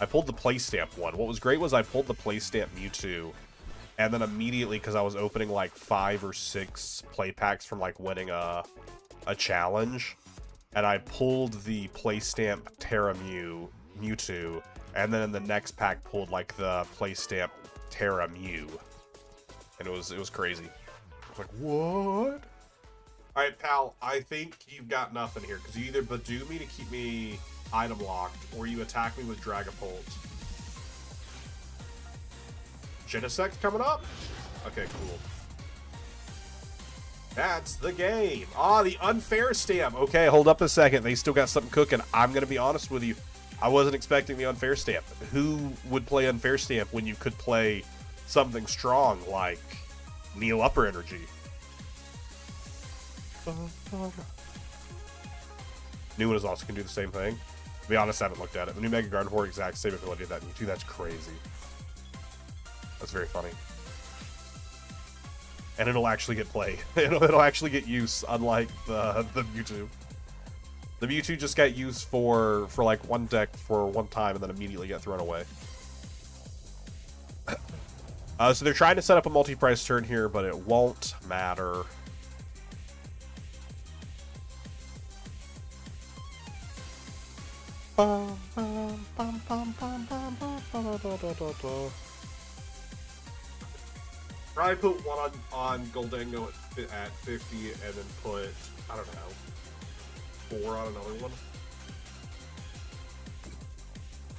Speaker 1: I pulled the Playstamp one. What was great was I pulled the Playstamp Mewtwo, and then immediately, because I was opening like 5 or 6 play packs from like winning a challenge, and I pulled the Playstamp Terra Mewtwo, and then in the next pack pulled like the Playstamp Terra Mew, and it was crazy. I was like, what? All right, pal, I think you've got nothing here, because you either Badoo me to keep me item locked, or you attack me with Dragapult. Genesect coming up? Okay, cool. That's the game. Ah, the unfair stamp. Okay, hold up a second. They still got something cooking. I'm going to be honest with you. I wasn't expecting the unfair stamp. Who would play unfair stamp when you could play something strong like Neo Upper Energy? New one is also can do the same thing. To be honest, I haven't looked at it. The new Mega Gardevoir exact same ability of that Mewtwo. That's crazy. That's very funny. And it'll actually get play. It'll actually get use, unlike the Mewtwo. The Mewtwo just got used for like one deck for one time and then immediately got thrown away. So they're trying to set up a multi-price turn here, but it won't matter. Probably put one on Goldengo at 50 and then put, I don't know, 4 on another one.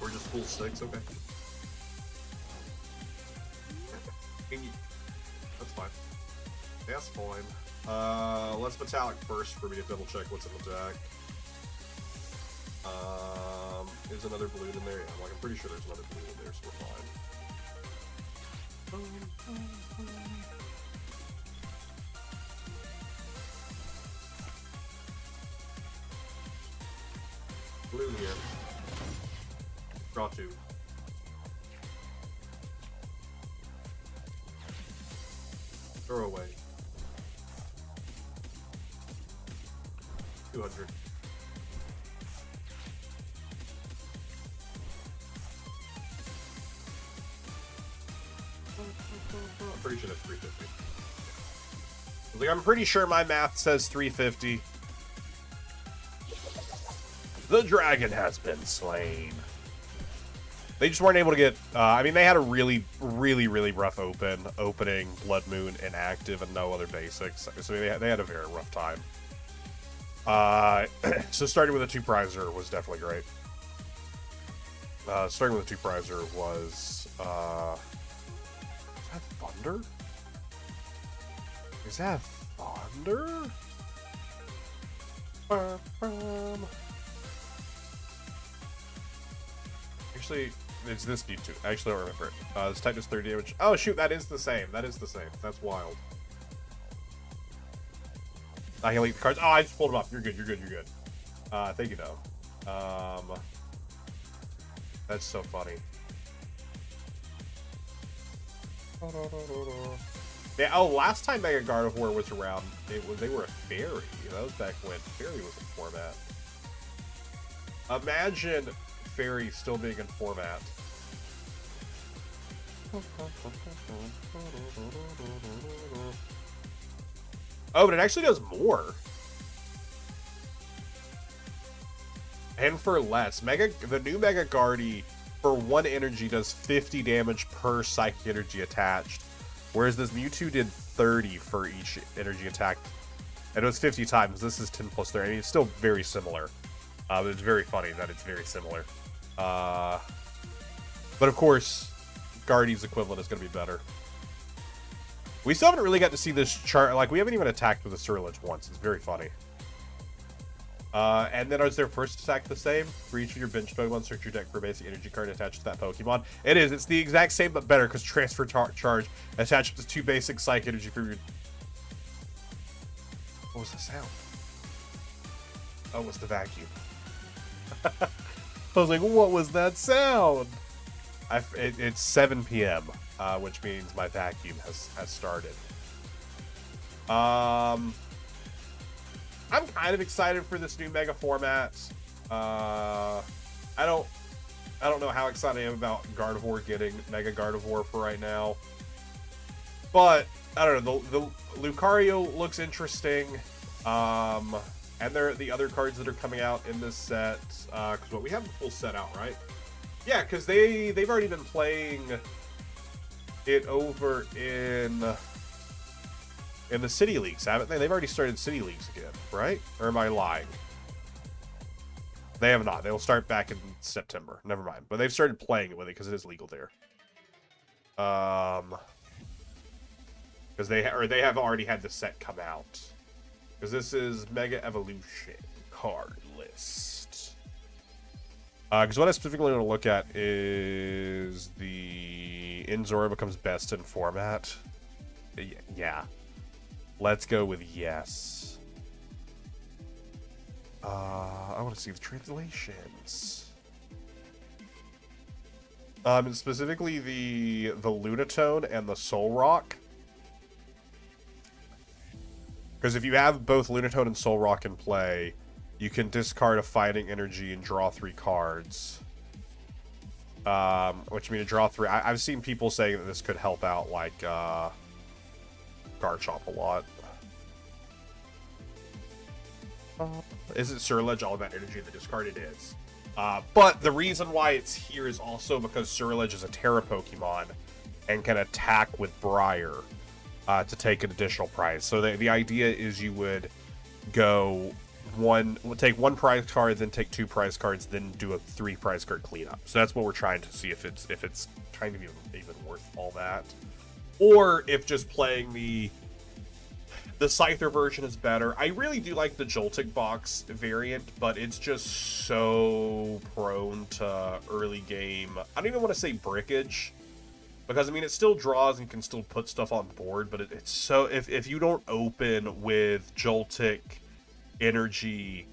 Speaker 1: Or just full 6, okay. That's fine. That's fine. Let's Metallic first for me to double check what's in the deck. Is another balloon in there? Yeah, I'm pretty sure there's another balloon in there, so we're fine. Blue here. Draw 2. Throw away. 200. I'm pretty sure that's 350. Like, I'm pretty sure my math says 350. The dragon has been slain. They just weren't able to get... I mean, they had a really rough opening, Blood Moon inactive, and no other basics. So they had a very rough time. So starting with a 2-prizer was definitely great. Starting with a 2-prizer was... is that Thunder? Is that Thunder? Actually, it's this beat too. Actually, I don't remember it. This type is 30 damage. Oh, shoot, that is the same. That is the same. That's wild. I can leave the cards. Oh, I just pulled them up. You're good, you're good, you're good. Thank you, though. That's so funny. Yeah, oh, last time Mega Gardevoir was around, they were a fairy. That was back when fairy was in format. Imagine fairy still being in format. Oh, but it actually does more. And for less. The new Mega Guardy for 1 energy does 50 damage per psychic energy attached. Whereas this Mewtwo did 30 for each energy attack. And it was 50 times. This is 10 plus 30. I mean, it's still very similar. But it's very funny that it's very similar. But of course, Guardy's equivalent is going to be better. We still haven't really got to see this chart. Like, we haven't even attacked with a Surge once. It's very funny. And then is their first attack the same? For each of your bench Pokemon, search your deck for a basic energy card attached to that Pokemon. It is. It's the exact same, but better, because transfer charge attached to 2 basic psych energy for your... What was the sound? Oh, it was the vacuum. I was like, what was that sound? It's 7 p.m., which means my vacuum has started. I'm kind of excited for this new Mega format. I don't know how excited I am about Gardevoir getting Mega Gardevoir for right now. But, I don't know, the Lucario looks interesting. And there are the other cards that are coming out in this set. Because we have the full set out, right? Yeah, because they've already been playing it over in the City Leagues, haven't they? They've already started City Leagues again, right? Or am I lying? They have not. They'll start back in September. Never mind. But they've started playing it with it because it is legal there. Because they have already had the set come out. Because this is Mega Evolution card list. Because what I specifically want to look at is the Inzora becomes best in format. Yeah. Let's go with yes. I want to see the translations. Specifically the Lunatone and the Soul Rock. Because if you have both Lunatone and Soul Rock in play, you can discard a fighting energy and draw 3 cards. Which means to draw 3. I've seen people saying that this could help out, like, Garchomp a lot. Is it Surge all that energy the discarded is? But the reason why it's here is also because Surge is a Terra Pokemon and can attack with Briar to take an additional prize. So the idea is you would take 1 prize card, then take 2 prize cards, then do a 3 prize card cleanup. So that's what we're trying to see if it's kind of even worth all that. Or if just playing the Scyther version is better. I really do like the Joltik box variant, but it's just so prone to early game. I don't even want to say brickage, because I mean it still draws and can still put stuff on board, but it's so if you don't open with Joltik energy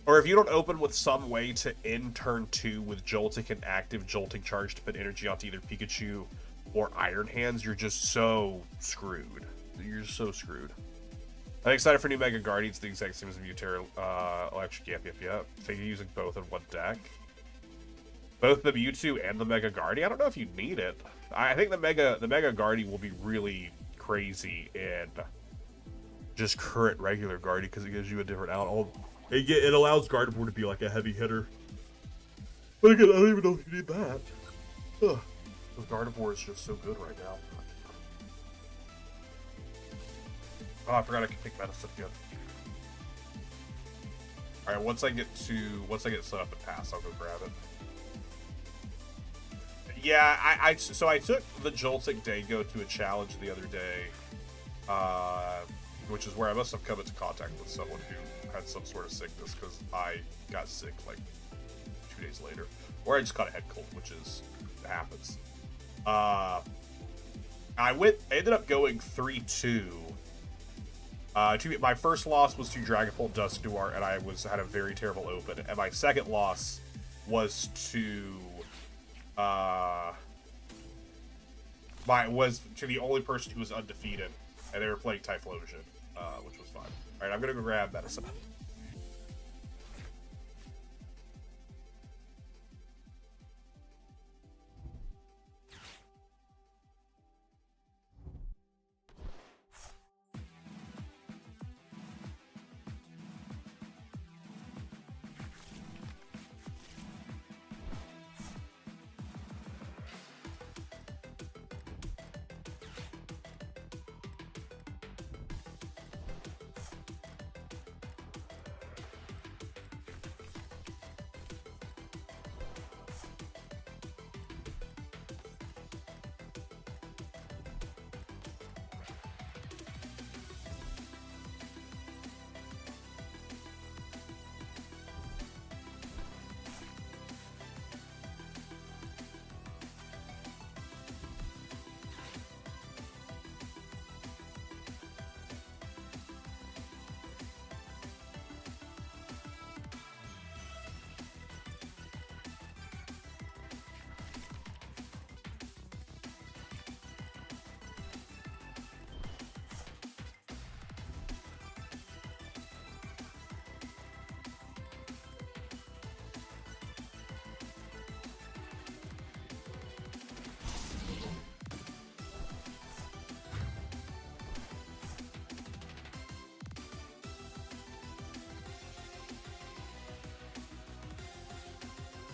Speaker 1: Or if you don't open with some way to end turn 2 with Joltik and active Jolting charge to put energy onto either Pikachu or Iron Hands, you're just so screwed. You're so screwed. I'm excited for new Mega Guardians, the exact same as Mewtwo, Electric. Yep. So you're using both in one deck. Both the Mewtwo and the Mega Guardian. I don't know if you need it. I think the Mega Guardian will be really crazy in just current regular Guardian because it gives you a different out. It allows Gardevoir to be like a heavy hitter. But again, I don't even know if you need that. Ugh. The Gardevoir is just so good right now. Oh, I forgot I could pick medicine again. All right, once I get set up and pass, I'll go grab it. Yeah, so I took the Joltik Dago to a challenge the other day, which is where I must have come into contact with someone who had some sort of sickness because I got sick like 2 days later, or I just caught a head cold, which happens. I ended up going 3-2. My first loss was to Dragonbolt Dusknoir, and I had a very terrible open. And my second loss was to the only person who was undefeated, and they were playing Typhlosion, which was fine. All right, I'm gonna go grab medicine.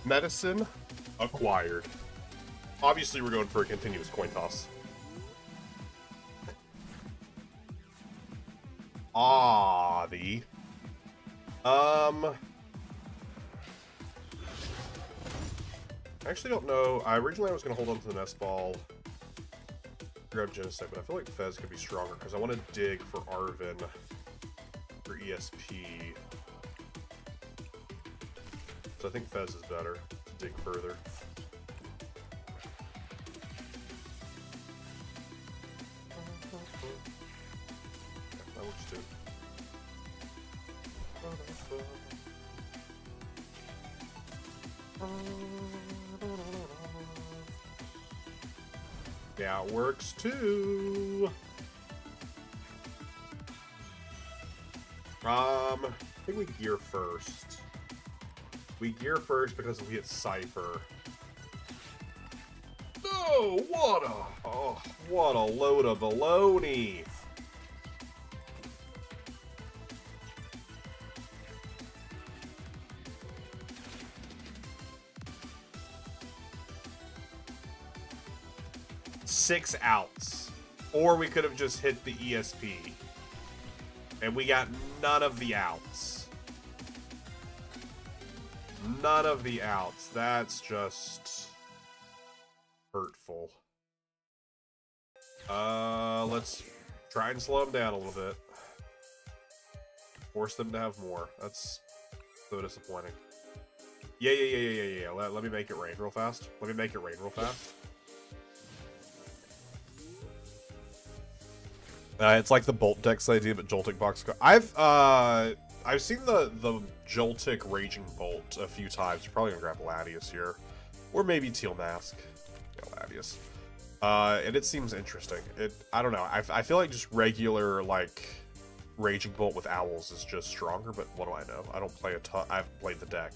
Speaker 1: Medicine acquired. Obviously, we're going for a continuous coin toss. I actually don't know. Originally I was going to hold on to the Nest Ball, grab Genesect, but I feel like Fez could be stronger because I want to dig for Arven for ESP. So I think Fez is better to dig further. That works too. Yeah, it works too. I think we gear first. We gear first because we hit Cypher. Oh, what a load of baloney. Six outs. Or we could have just hit the ESP. And we got none of the outs. None of the outs. That's just hurtful. Let's try and slow them down a little bit. Force them to have more. That's so disappointing. Yeah. Let me make it rain real fast. It's like the Bolt Dex idea, but Jolting Box. I've I've seen the Joltik Raging Bolt a few times. You're probably gonna grab Latias here, or maybe Teal Mask. Yeah, Latias. And it seems interesting. I don't know. I feel like just regular like Raging Bolt with owls is just stronger. But what do I know? I don't play a ton. I haven't played the deck.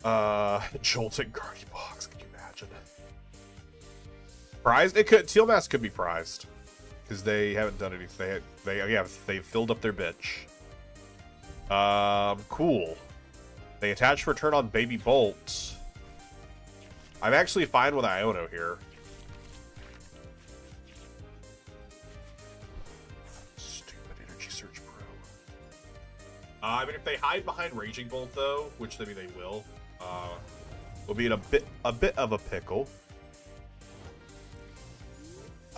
Speaker 1: Joltik Guardian Box. Can you imagine? Prized? It could. Teal Mask could be prized because they haven't done anything. They filled up their bitch. Cool. They attach for turn on Baby Bolt. I'm actually fine with Iono here. Stupid Energy Search Pro. I mean, if they hide behind Raging Bolt, though, which maybe they will be in a bit of a pickle.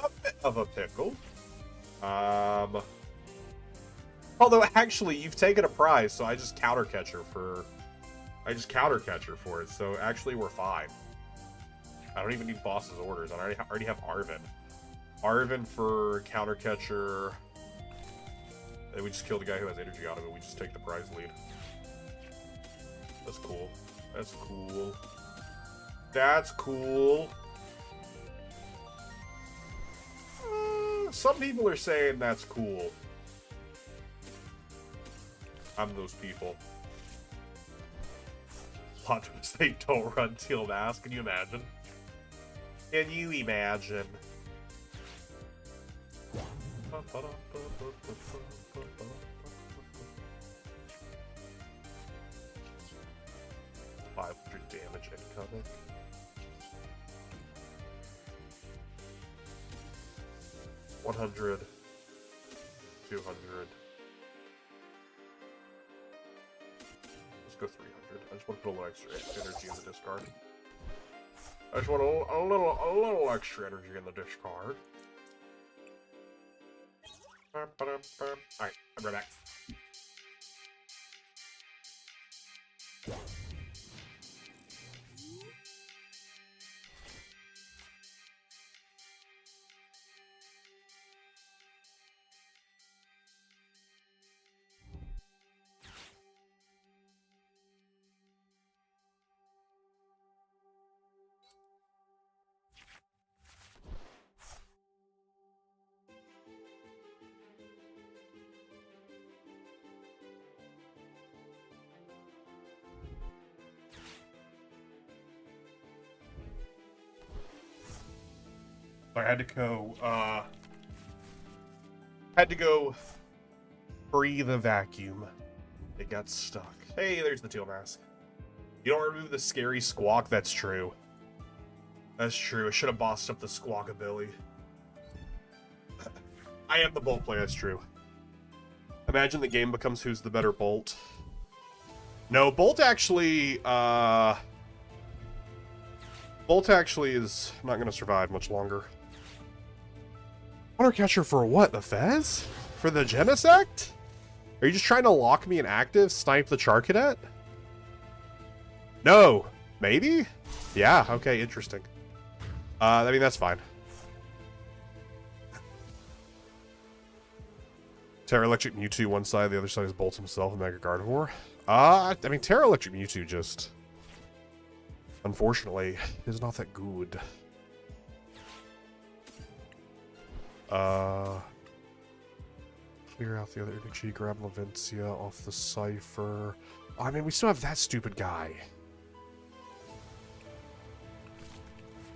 Speaker 1: A bit of a pickle. Although actually, you've taken a prize, so I just counter catcher for it. So actually, we're fine. I don't even need boss's orders. I already have Arven. Arven for counter catcher. Then we just kill the guy who has energy on him, and we just take the prize lead. That's cool. That's cool. That's cool. Some people are saying that's cool. I'm those people. Plot twist, they don't run Teal Mask. Can you imagine? Can you imagine? $500 damage incoming. $100. $200. Let's go 300. I just want to put a little extra energy in the discard. I just want a little extra energy in the discard. Alright, I'm right back. I had to go free the vacuum. It got stuck. Hey, there's the Teal Mask. You don't remove the scary squawk? That's true. That's true. I should have bossed up the squawkabilly. I am the Bolt player, that's true. Imagine the game becomes who's the better Bolt. No, Bolt actually is not going to survive much longer. Water catcher for what? The Fez? For the Genesect? Are you just trying to lock me in active? Snipe the Char Cadet? No. Maybe? Yeah, okay, interesting. I mean, that's fine. Terra Electric Mewtwo one side, the other side is Bolt himself and Mega Gardevoir. I mean, Terra Electric Mewtwo just, unfortunately, is not that good. Clear out the other energy, grab Lavencia off the Cypher. Oh, I mean, we still have that stupid guy.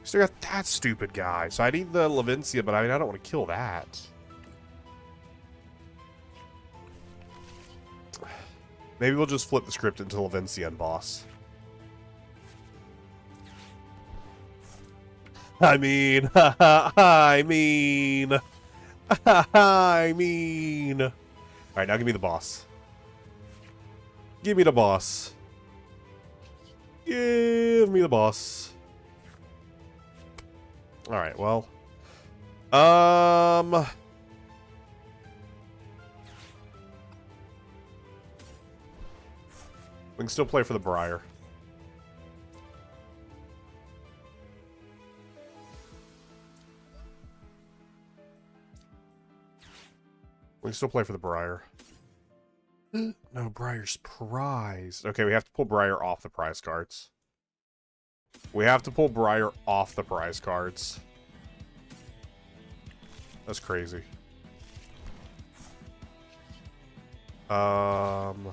Speaker 1: Still got that stupid guy. So I need the Lavencia, but I mean, I don't want to kill that. Maybe we'll just flip the script into Lavencia and boss. I mean, I mean. Alright, now give me the boss. Give me the boss. Give me the boss. Alright, well. We can still play for the Briar. We can still play for the Briar. No, Briar's prize. Okay, we have to pull Briar off the prize cards. We have to pull Briar off the prize cards. That's crazy. Um...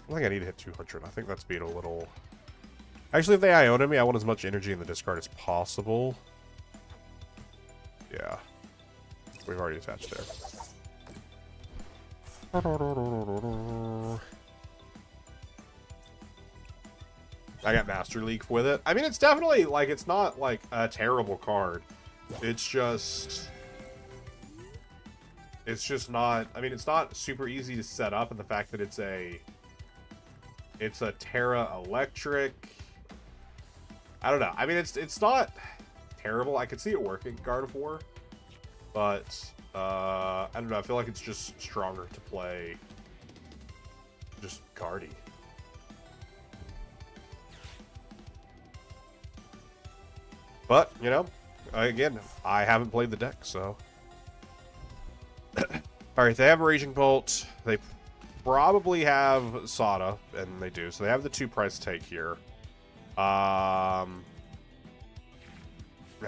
Speaker 1: I think I need to hit 200. I think that's being a little... Actually, if they Iona me, I want as much energy in the discard as possible. Yeah. We've already attached there. I got Master League with it. I mean, it's definitely, like, it's not, like, a terrible card. It's just not... I mean, it's not super easy to set up, and the fact that it's a Terra Electric. I don't know. I mean, it's not terrible. I could see it working, Guard of War. But, I don't know. I feel like it's just stronger to play just Guardy. But, you know, again, I haven't played the deck, so... Alright, they have a Raging Bolt. They probably have Sada, and they do. So they have the 2 price take here. And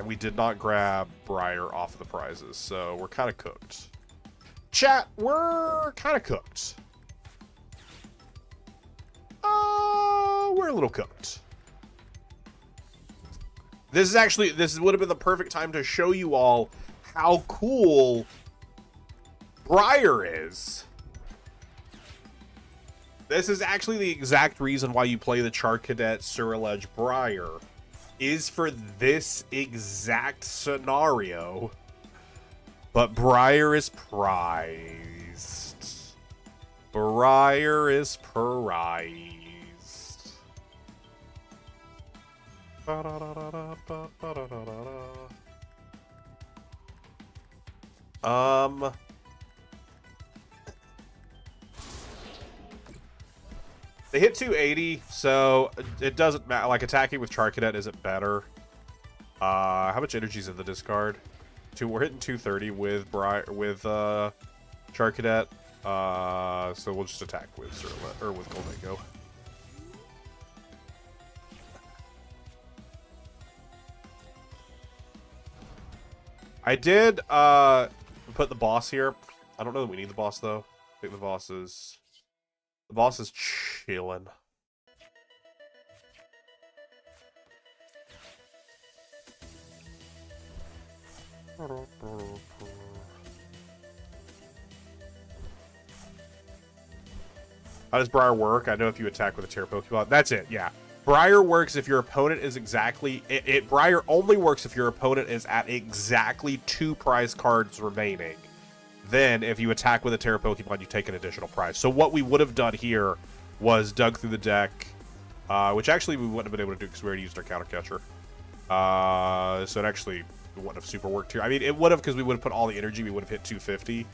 Speaker 1: we did not grab Briar off of the prizes, so we're kind of cooked. Chat, we're kind of cooked. We're a little cooked. This would have been the perfect time to show you all how cool Briar is. This is actually the exact reason why you play the Char Cadet Suralege Briar, is for this exact scenario. But Briar is prized. Briar is prized. They hit 280, so it doesn't matter. Like, attacking with Char Cadet isn't better. How much energy's in the discard? We're hitting 230 with Char Cadet. So we'll just attack with with Goldengo. I did put the boss here. I don't know that we need the boss though. I think the boss is chilling. How does Briar work? I know if you attack with a Terra Pokemon. That's it, yeah. Briar works if your opponent is exactly... Briar only works if your opponent is at exactly 2 prize cards remaining. Then, if you attack with a Terra Pokemon, you take an additional prize. So what we would have done here was dug through the deck, which actually we wouldn't have been able to do because we already used our Counter Catcher. So it actually wouldn't have super worked here. I mean, it would have because we would have put all the energy. We would have hit 250.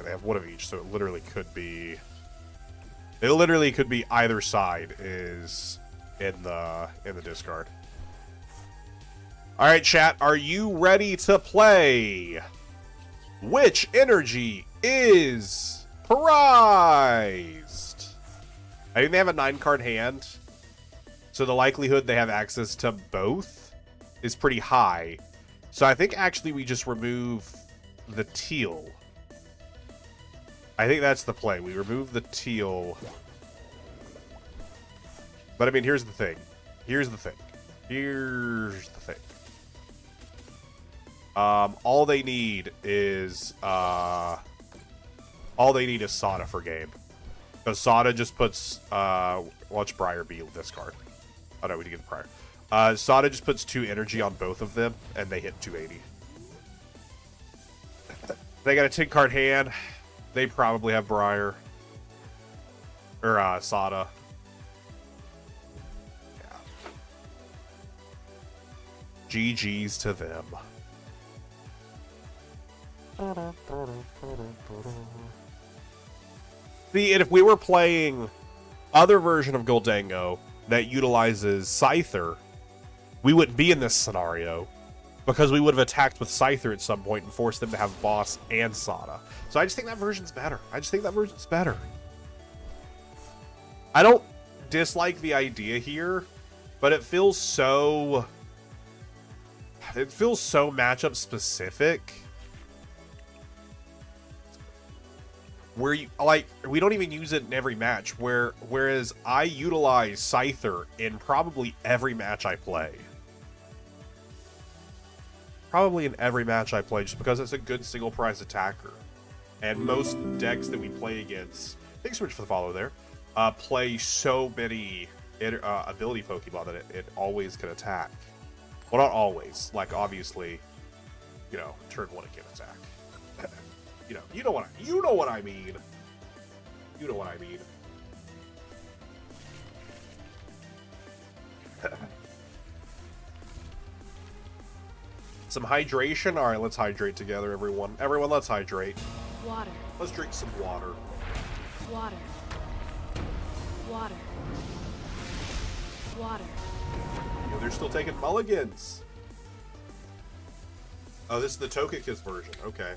Speaker 1: They have one of each, so it literally could be... It literally could be either side is in the discard. All right, chat, are you ready to play? Which energy is prized? I think they have a 9-card hand, so the likelihood they have access to both is pretty high. So I think actually we just remove the teal. I think that's the play. We remove the teal. But I mean, here's the thing. Here's the thing. All they need is Sada for game. Because Sada just puts watch Briar be this card. Oh no, we didn't get the Briar. Sada just puts 2 energy on both of them, and they hit 280. They got a 10-card hand. They probably have Briar. Or Sada. Yeah. GG's to them. See, and if we were playing other version of Goldango that utilizes Scyther, we wouldn't be in this scenario because we would have attacked with Scyther at some point and forced them to have Boss and Sada. So I just think that version's better. I don't dislike the idea here, but it feels so matchup specific. Where you like, we don't even use it in every match. Whereas I utilize Scyther in probably every match I play. Just because it's a good single prize attacker, and most decks that we play against, thanks so much for the follow there, play so many ability Pokemon that it always can attack. Well, not always. Like, obviously, you know, turn one it can attack. You know what I mean. Some hydration. All right, let's hydrate together, everyone. Everyone, let's hydrate.
Speaker 2: Water.
Speaker 1: Let's drink some water.
Speaker 2: Water. Water. Water.
Speaker 1: You know, they're still taking mulligans. Oh, this is the Togekiss version. Okay.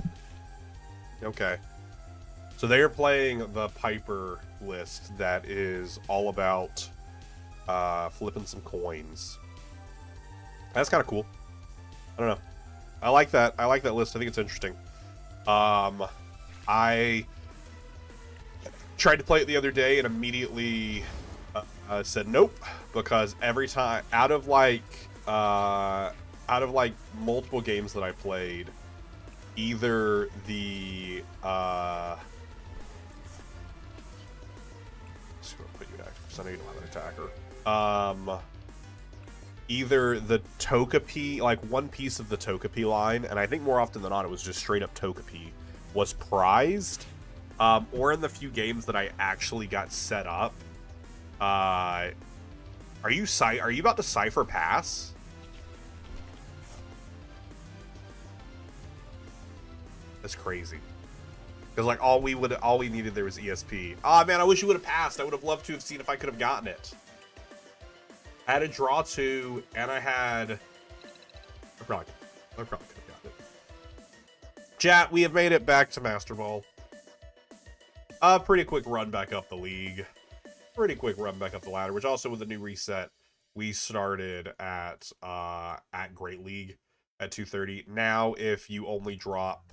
Speaker 1: So they are playing the Piper list that is all about flipping some coins. That's kind of cool. I don't know. I like that list. I think it's interesting. I tried to play it the other day and immediately said nope, because every time out of like multiple games that I played, either the just gonna put you back because I know you don't have an attacker. Either the Togepi, like one piece of the Togepi line, and I think more often than not it was just straight up Togepi, was prized, or in the few games that I actually got set up. Are you about to Cypher Pass? That's crazy. Because like all we needed there was ESP. Ah, man, I wish you would have passed. I would have loved to have seen if I could have gotten it. I had a draw 2, and I probably could have gotten it. Chat, we have made it back to Master Ball. Pretty quick run back up the league. Pretty quick run back up the ladder, which also with the new reset, we started at Great League at 230. Now, if you only drop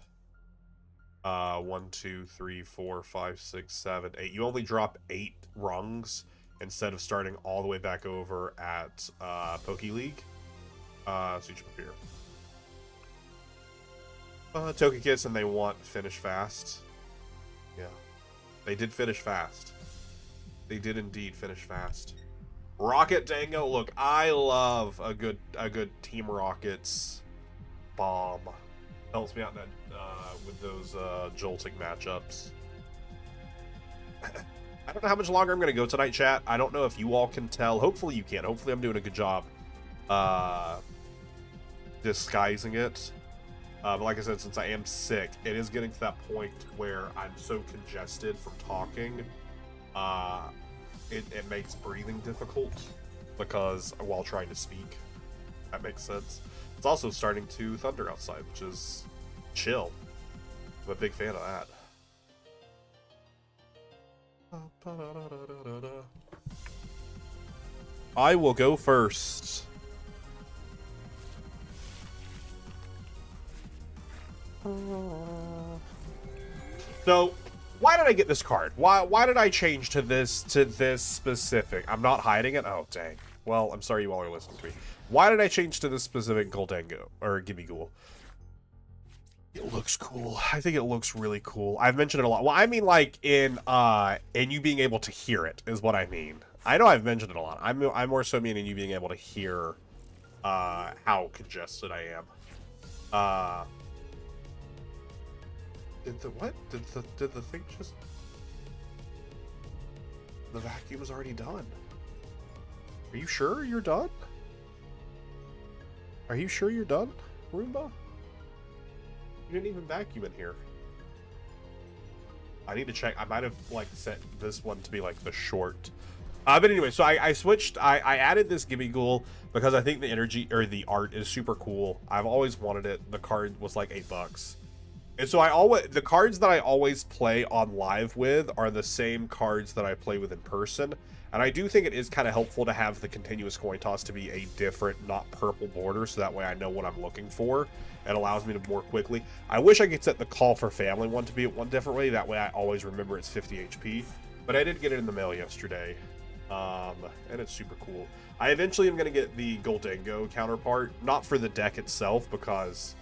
Speaker 1: 1, 2, 3, 4, 5, 6, 7, 8, you only drop 8 rungs instead of starting all the way back over at Poke League. So you should appear. Togekiss, and they want finish fast. Yeah, they did finish fast. They did indeed finish fast. Rocket Dango, look, I love a good Team Rockets bomb. Helps me out that with those jolting matchups. I don't know how much longer I'm going to go tonight, chat. I don't know if you all can tell. Hopefully you can. Hopefully I'm doing a good job disguising it. But like I said, since I am sick, it is getting to that point where I'm so congested from talking. It makes breathing difficult because while trying to speak. That makes sense. It's also starting to thunder outside, which is chill. I'm a big fan of that. I will go first. So, why did I get this card? Why did I change to this specific? I'm not hiding it. Oh dang. Well, I'm sorry you all are listening to me. Why did I change to this specific Goldango or Gimmighoul? It looks cool. I think it looks really cool. I've mentioned it a lot. Well, I mean, like in you being able to hear it is what I mean. I know I've mentioned it a lot. I'm more so meaning you being able to hear how congested I am. Did the what? Did the thing just? The vacuum is already done. Are you sure you're done? Are you sure you're done, Roomba? You didn't even vacuum in here. I need to check. I might have like set this one to be like the short. But anyway, so I switched. I added this Gimme Ghoul because I think the energy or the art is super cool. I've always wanted it. The card was like $8. And so the cards that I always play on live with are the same cards that I play with in person. And I do think it is kind of helpful to have the continuous coin toss to be a different, not purple border, so that way I know what I'm looking for. It allows me to more quickly. I wish I could set the Call for Family one to be one different way. That way I always remember it's 50 HP. But I did get it in the mail yesterday. And it's super cool. I eventually am going to get the Goldengo counterpart, not for the deck itself, because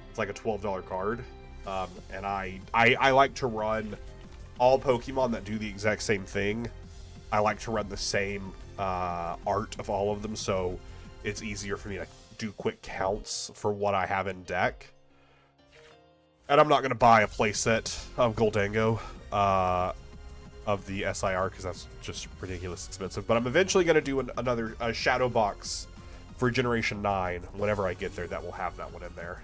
Speaker 1: it's like a $12 card. And I like to run all Pokemon that do the exact same thing. I like to run the same art of all of them, so it's easier for me to do quick counts for what I have in deck. And I'm not going to buy a playset of Goldengo of the SIR because that's just ridiculous expensive. But I'm eventually going to do another Shadow Box for Generation 9 whenever I get there that will have that one in there.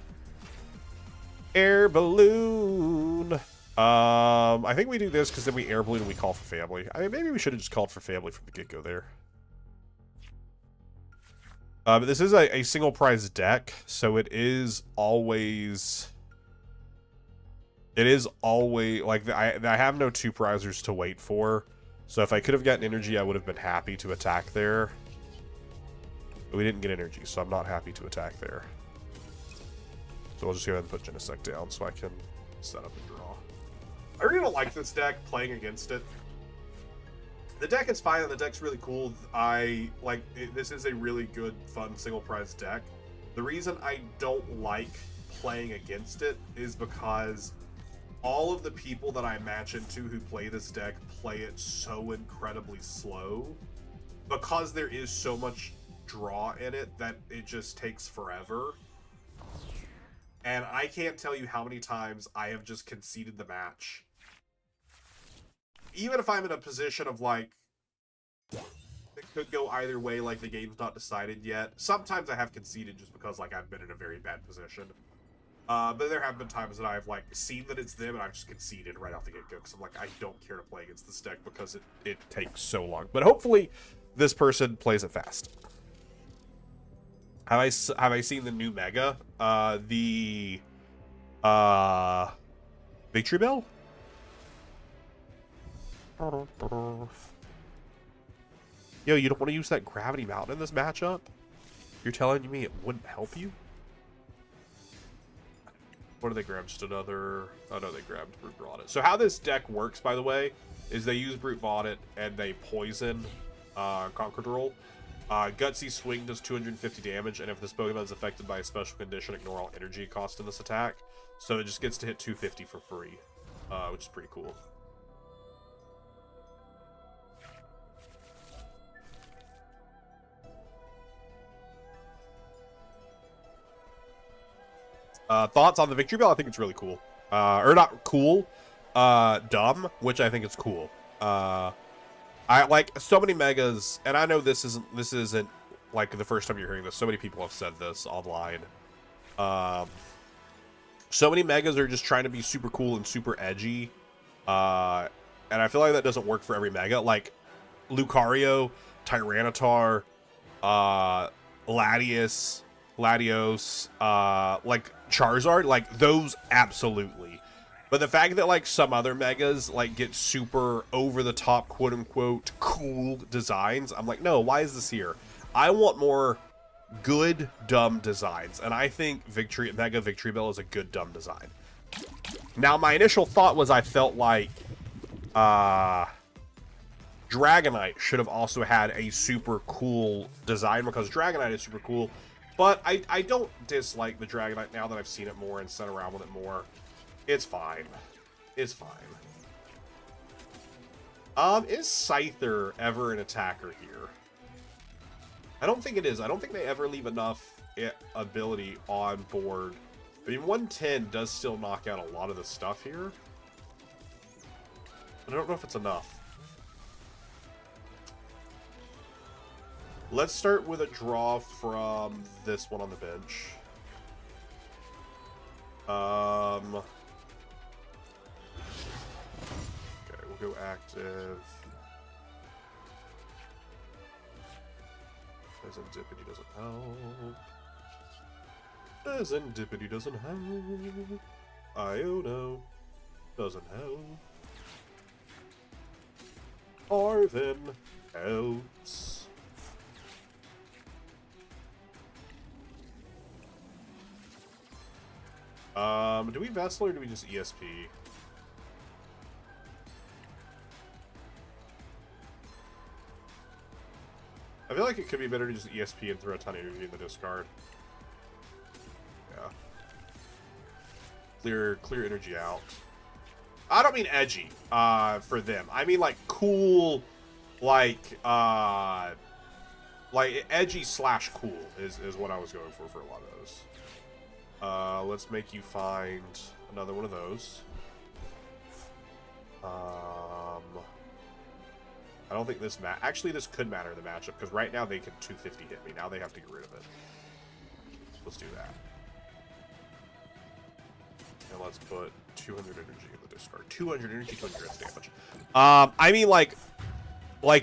Speaker 1: Air Balloon. I think we do this because then we Air Balloon and we Call for Family. I mean, maybe we should have just called for Family from the get-go there. But this is a single prize deck, so it is always like I have no two prizers to wait for. So if I could have gotten energy, I would have been happy to attack there. But we didn't get energy, so I'm not happy to attack there. So we'll just go ahead and put Genesect down so I can set up and draw. I really don't like this deck, playing against it. The deck is fine, and the deck's really cool. This is a really good, fun, single prize deck. The reason I don't like playing against it is because all of the people that I match into who play this deck play it so incredibly slow. Because there is so much draw in it that it just takes forever. And I can't tell you how many times I have just conceded the match. Even if I'm in a position of, like, it could go either way, like the game's not decided yet. Sometimes I have conceded just because, like, I've been in a very bad position. But there have been times that I've, like, seen that it's them and I've just conceded right off the get-go. Because I'm like, I don't care to play against this deck because it takes so long. But hopefully this person plays it fast. Have I seen the new Mega? The Victory Bell? Yo, you don't want to use that Gravity Mountain in this matchup? You're telling me it wouldn't help you? What did they grab? Just another... Oh, no, they grabbed Brute Bonnet. So how this deck works, by the way, is they use Brute Bonnet and they poison Conqueror. Gutsy Swing does 250 damage, and if this Pokemon is affected by a special condition, ignore all energy cost in this attack. So it just gets to hit 250 for free, which is pretty cool. Thoughts on the Victory Bell? I think it's really cool. Or not cool, dumb, which I think is cool. I like so many megas, and I know this isn't like the first time you're hearing this. So many people have said this online. So many megas are just trying to be super cool and super edgy. And I feel like that doesn't work for every mega. Like Lucario, Tyranitar, Latios, like Charizard, like those absolutely. But the fact that like some other megas like get super over the top, quote unquote, cool designs, I'm like, no, why is this here? I want more good dumb designs, and I think Mega Victory Bell is a good dumb design. Now my initial thought was I felt like Dragonite should have also had a super cool design because Dragonite is super cool. But I don't dislike the Dragonite now that I've seen it more and set around with it more. It's fine. It's fine. Is Scyther ever an attacker here? I don't think it is. I don't think they ever leave enough ability on board. I mean, 110 does still knock out a lot of the stuff here. But I don't know if it's enough. Let's start with a draw from this one on the bench. Okay, we'll go active. Serendipity doesn't help. Serendipity doesn't help. Iono doesn't help. Arvin helps. Do we Vessel or do we just ESP? I feel like it could be better to just ESP and throw a ton of energy in the discard. Yeah. Clear energy out. I don't mean edgy, for them. I mean like cool, like edgy / cool is what I was going for a lot of those. Let's make you find another one of those. I don't think this actually this could matter in the matchup because right now they can 250 hit me. Now they have to get rid of it. Let's do that. And let's put 200 energy in the discard. 200 energy, 200 earth damage. I mean like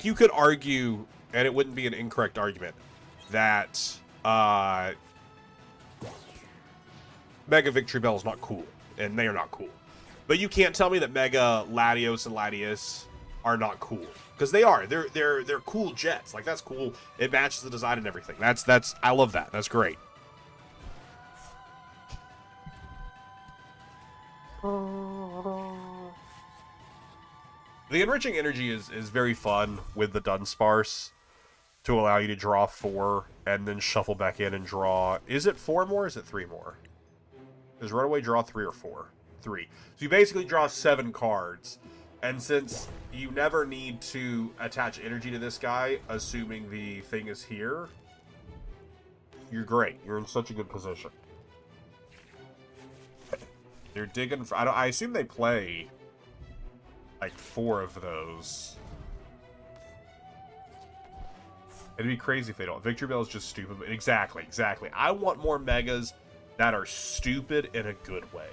Speaker 1: you could argue, and it wouldn't be an incorrect argument, that Mega Victory Bell is not cool, and they are not cool. But you can't tell me that Mega Latios and Latias are not cool, because they are. They're cool jets. Like that's cool. It matches the design and everything. That's I love that. That's great. The enriching energy is very fun with the Dunsparce to allow you to draw 4 and then shuffle back in and draw. Is it 4 more or is it 3 more? Does Runaway draw 3 or 4? 3. So you basically draw 7 cards. And since you never need to attach energy to this guy, assuming the thing is here, you're great. You're in such a good position. They're digging for, I assume they play like 4 of those. It'd be crazy if they don't. Victory Bell is just stupid. But exactly. I want more megas that are stupid in a good way.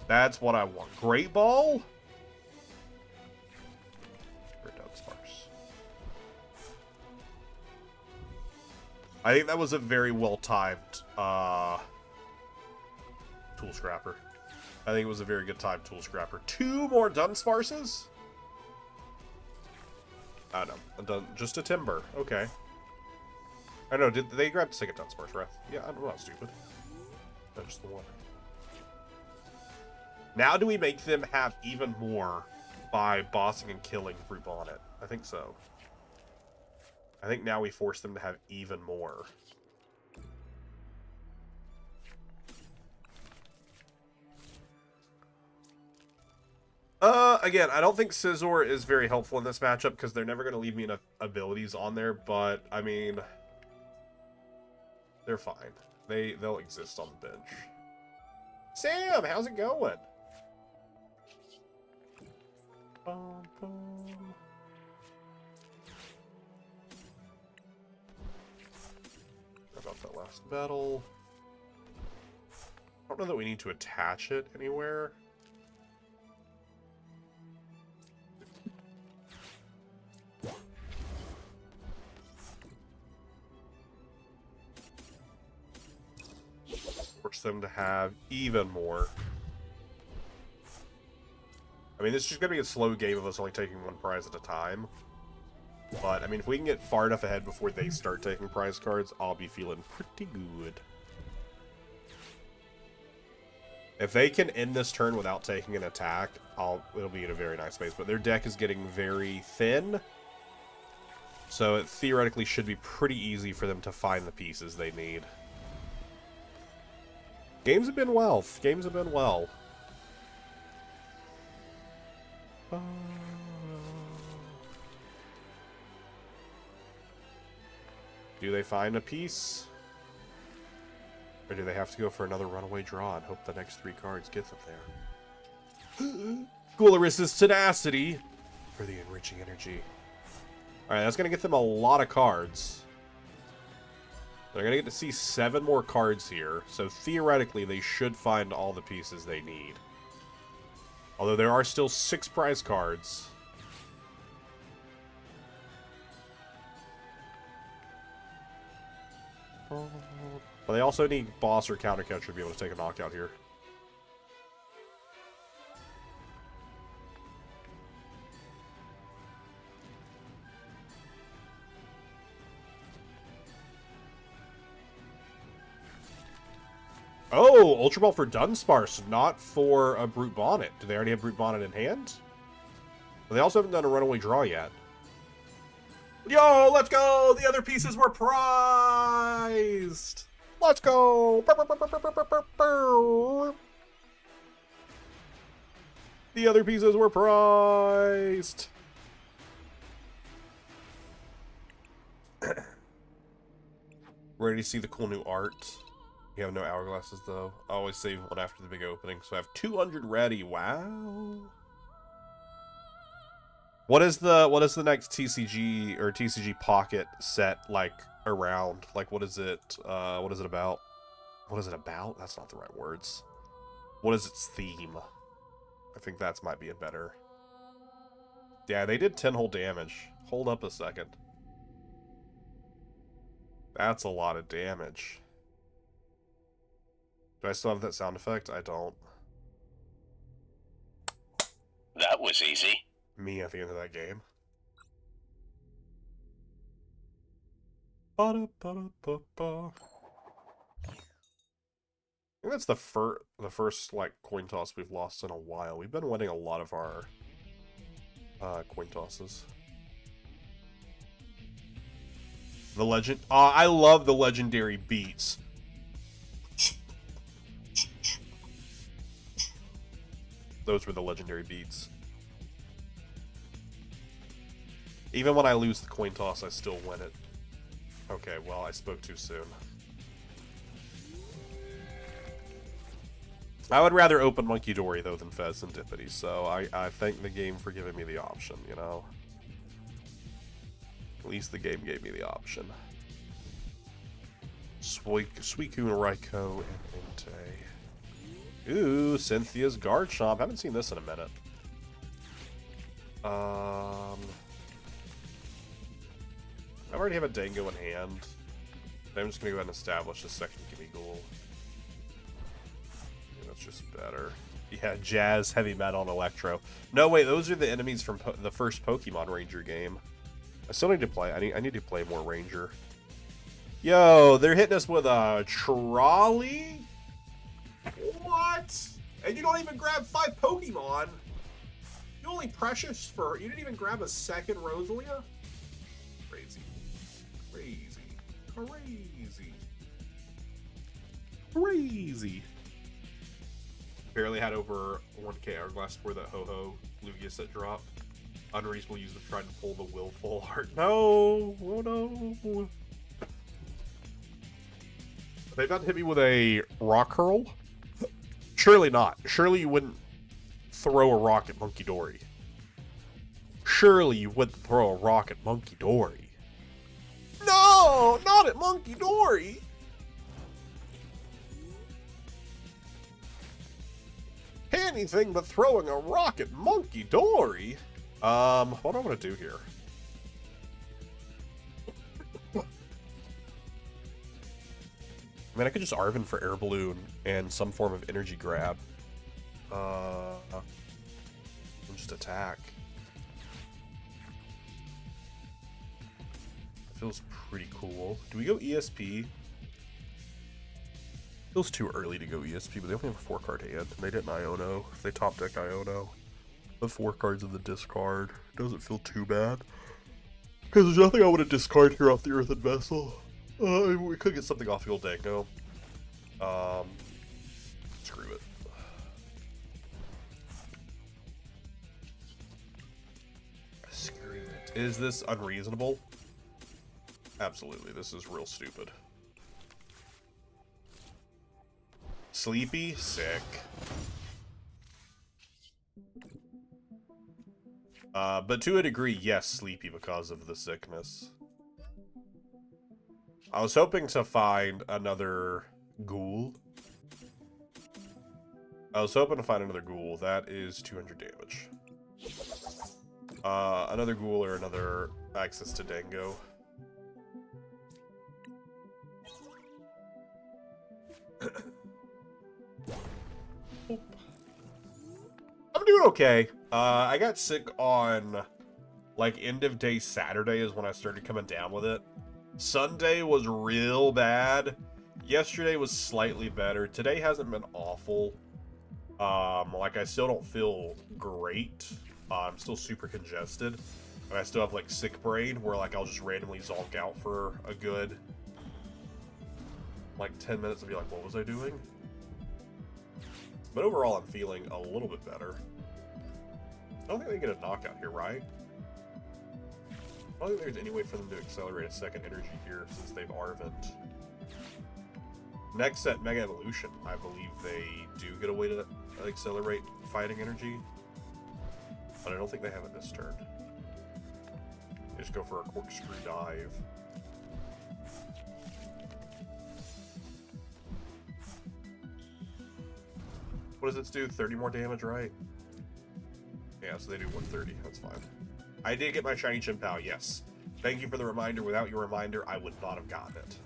Speaker 1: That's what I want. Great Ball? Dunsparce. I think that was a very well-timed Tool Scrapper. I think it was a very good timed Tool Scrapper. 2 more Dunsparces? I don't know. Just a Timber. Okay. I know. Did they grab the second Dunsparce, right? Yeah, I'm not stupid. That's just the one. Now do we make them have even more by bossing and killing Brute Bonnet? I think so. I think now we force them to have even more. Again, I don't think Scizor is very helpful in this matchup because they're never going to leave me enough abilities on there, but, I mean, they're fine. They'll exist on the bench. Sam, how's it going? Bum, bum. About that last battle. I don't know that we need to attach it anywhere. Force them to have even more. I mean, this is just going to be a slow game of us only taking 1 prize at a time. But, I mean, if we can get far enough ahead before they start taking prize cards, I'll be feeling pretty good. If they can end this turn without taking an attack, it'll be in a very nice space. But their deck is getting very thin. So it theoretically should be pretty easy for them to find the pieces they need. Games have been well. Games have been well. Do they find a piece? Or do they have to go for another runaway draw and hope the next 3 cards get them there? Gularis's Tenacity for the enriching energy. Alright, that's going to get them a lot of cards. They're going to get to see 7 more cards here, so theoretically they should find all the pieces they need. Although there are still 6 prize cards. But they also need boss or counter catcher to be able to take a knockout here. Oh, Ultra Ball for Dunsparce, not for a Brute Bonnet. Do they already have Brute Bonnet in hand? But they also haven't done a runaway draw yet. Yo, let's go! The other pieces were prized! Let's go! The other pieces were prized! Ready to see the cool new art. You have no hourglasses though. I always save one after the big opening, so I have 200 ready. Wow. What is the next TCG or TCG Pocket set like around? Like what is it about? What is it about? That's not the right words. What is its theme? I think that's might be a better. Yeah, they did 10 whole damage. Hold up a second. That's a lot of damage. Do I still have that sound effect? I don't.
Speaker 3: That was easy.
Speaker 1: Me at the end of that game. Ba-da-ba-da-ba-ba. I think that's the first like coin toss we've lost in a while. We've been winning a lot of our coin tosses. The legend. I love the legendary beats. Those were the legendary beats. Even when I lose the coin toss, I still win it. Okay, well, I spoke too soon. I would rather open Monkey Dory, though, than Fez and Dippity, so I thank the game for giving me the option, you know? At least the game gave me the option. Suicune, Raikou, and Entei. Ooh, Cynthia's Garchomp. Haven't seen this in a minute. I already have a Dango in hand. I'm just gonna go ahead and establish a second Gimmighoul. Yeah, that's just better. Yeah, Jazz, Heavy Metal, and Electro. No, wait, those are the enemies from the first Pokemon Ranger game. I still need to play. I need to play more Ranger. Yo, they're hitting us with a trolley? What? And you don't even grab 5 Pokemon? You only precious for... You didn't even grab a second Rosalia? Crazy. Crazy. Crazy. Crazy. Barely had over 1k hourglass before that Ho-Ho Lugia set dropped. Unreasonable use of trying to pull the Willful Heart. No! Oh no! They've not hit me with a Rock Hurl? Surely not. Surely you wouldn't throw a rock at Monkey Dory. Surely you wouldn't throw a rock at Monkey Dory. No! Not at Monkey Dory! Anything but throwing a rock at Monkey Dory? What do I want to do here? I mean, I could just Arven for Air Balloon and some form of energy grab. And just attack. Feels pretty cool. Do we go ESP? Feels too early to go ESP, but they only have a 4-card hand, and they didn't Iono. If they top deck Iono, the 4 cards in the discard doesn't feel too bad. Because there's nothing I want to discard here off the Earthen Vessel. We could get something off the old Dango. Screw it. Screw it. Is this unreasonable? Absolutely, this is real stupid. Sleepy? Sick. But to a degree, yes, sleepy because of the sickness. I was hoping to find another ghoul. That is 200 damage. Another ghoul or another access to Dango. I'm doing okay. I got sick on, like, end of day Saturday is when I started coming down with it. Sunday was real bad. Yesterday was slightly better. Today hasn't been awful. Like, I still don't feel great. I'm still super congested. And I still have, like, sick brain, where, like, I'll just randomly zonk out for a good, like, 10 minutes and be like, what was I doing? But overall, I'm feeling a little bit better. I don't think they get a knockout here, right? I don't think there's any way for them to accelerate a second energy here, since they've Arvent. Next set, Mega Evolution, I believe they do get a way to accelerate fighting energy. But I don't think they have it this turn. They just go for a corkscrew dive. What does this do? 30 more damage, right? Yeah, so they do 130. That's fine. I did get my shiny Chimpao, yes. Thank you for the reminder. Without your reminder, I would not have gotten it.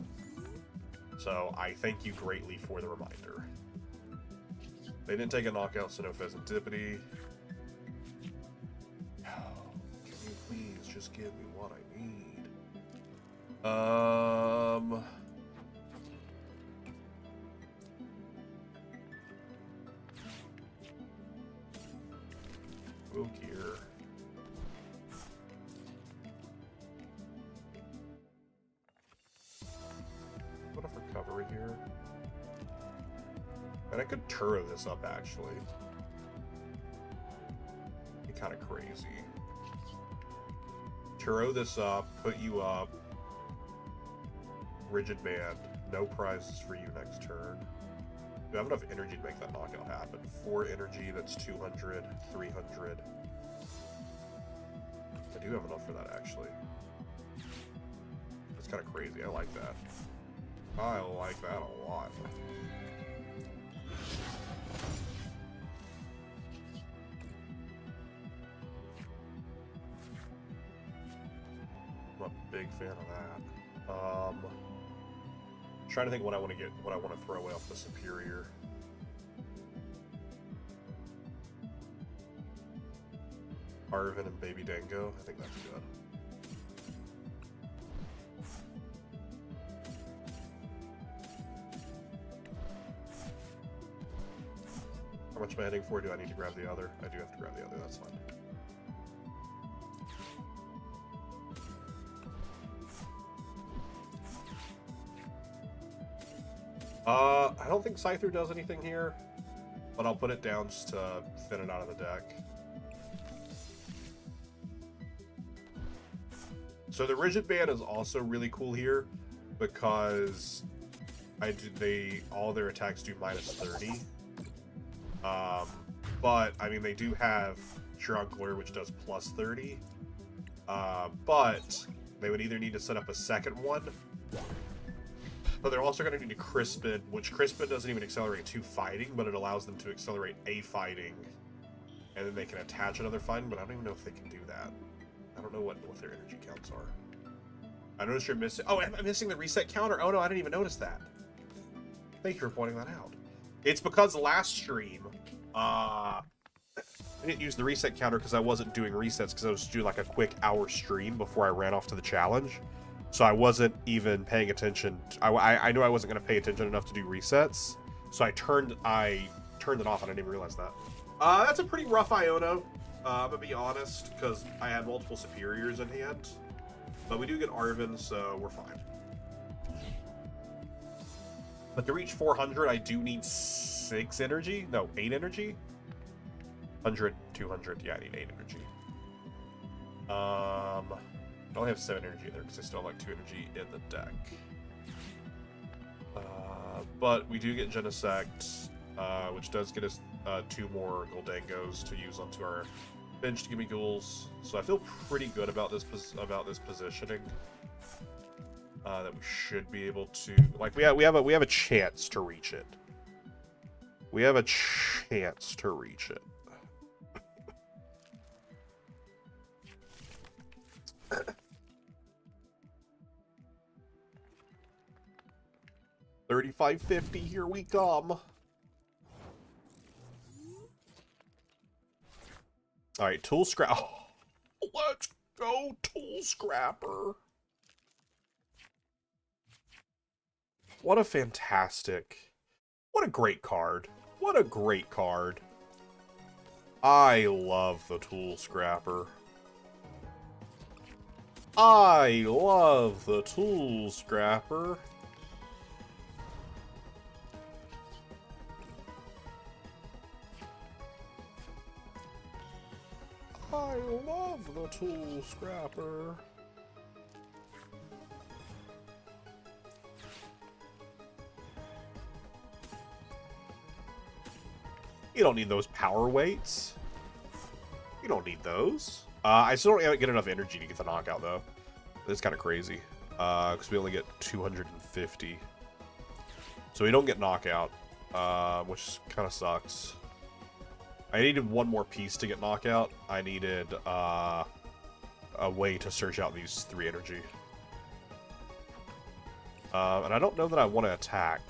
Speaker 1: So I thank you greatly for the reminder. They didn't take a knockout, so no Pheasantipity. Can you please just give me what I need? Oh dear. What if recovery here? And I could Turo this up actually. Be kind of crazy. Turo this up, put you up. Rigid Band, no prizes for you next turn. Do I have enough energy to make that knockout happen? 4 energy, that's 200, 300. I do have enough for that, actually. That's kind of crazy. I like that. I like that a lot. I'm a big fan of that. Trying to think what I want to get, what I want to throw away off the superior. Arvin and Baby Dango. I think that's good. How much am I heading for? Do I need to grab the other? I do have to grab the other. That's fine. I don't think Scyther does anything here, but I'll put it down just to thin it out of the deck. So the Rigid Band is also really cool here because all their attacks do -30. But I mean they do have Trunkler, which does +30. But they would either need to set up a second one. But they're also going to need to Crispin, which Crispin doesn't even accelerate 2 fighting, but it allows them to accelerate a fighting. And then they can attach another fighting, but I don't even know if they can do that. I don't know what their energy counts are. I noticed you're missing... Oh, am I missing the reset counter? Oh no, I didn't even notice that. Thank you for pointing that out. It's because last stream, I didn't use the reset counter because I wasn't doing resets because I was doing like a quick hour stream before I ran off to the challenge. So I wasn't even paying attention. I knew I wasn't going to pay attention enough to do resets. So I turned it off and I didn't even realize that. That's a pretty rough Iono. I'm going to be honest because I had multiple superiors in hand. But we do get Arvin, so we're fine. But to reach 400, I do need 6 energy. No, 8 energy. 100, 200. Yeah, I need 8 energy. I only have 7 energy there because I still have like 2 energy in the deck. But we do get Genesect, which does get us 2 more Goldangos to use onto our bench to give me ghouls. So I feel pretty good about this positioning. that we should be able to, like, we have a chance to reach it. We have a chance to reach it. $35.50, here we come. All right, tool scrap. Oh, let's go, tool scrapper. What a fantastic, what a great card. What a great card. I love the tool scrapper. I love the tool scrapper. I love the tool scrapper. You don't need those power weights. You don't need those. I still don't get enough energy to get the knockout, though. That's kind of crazy. Because we only get 250. So we don't get knockout, which kind of sucks. I needed one more piece to get knockout. I needed a way to search out these 3 energy. And I don't know that I want to attack.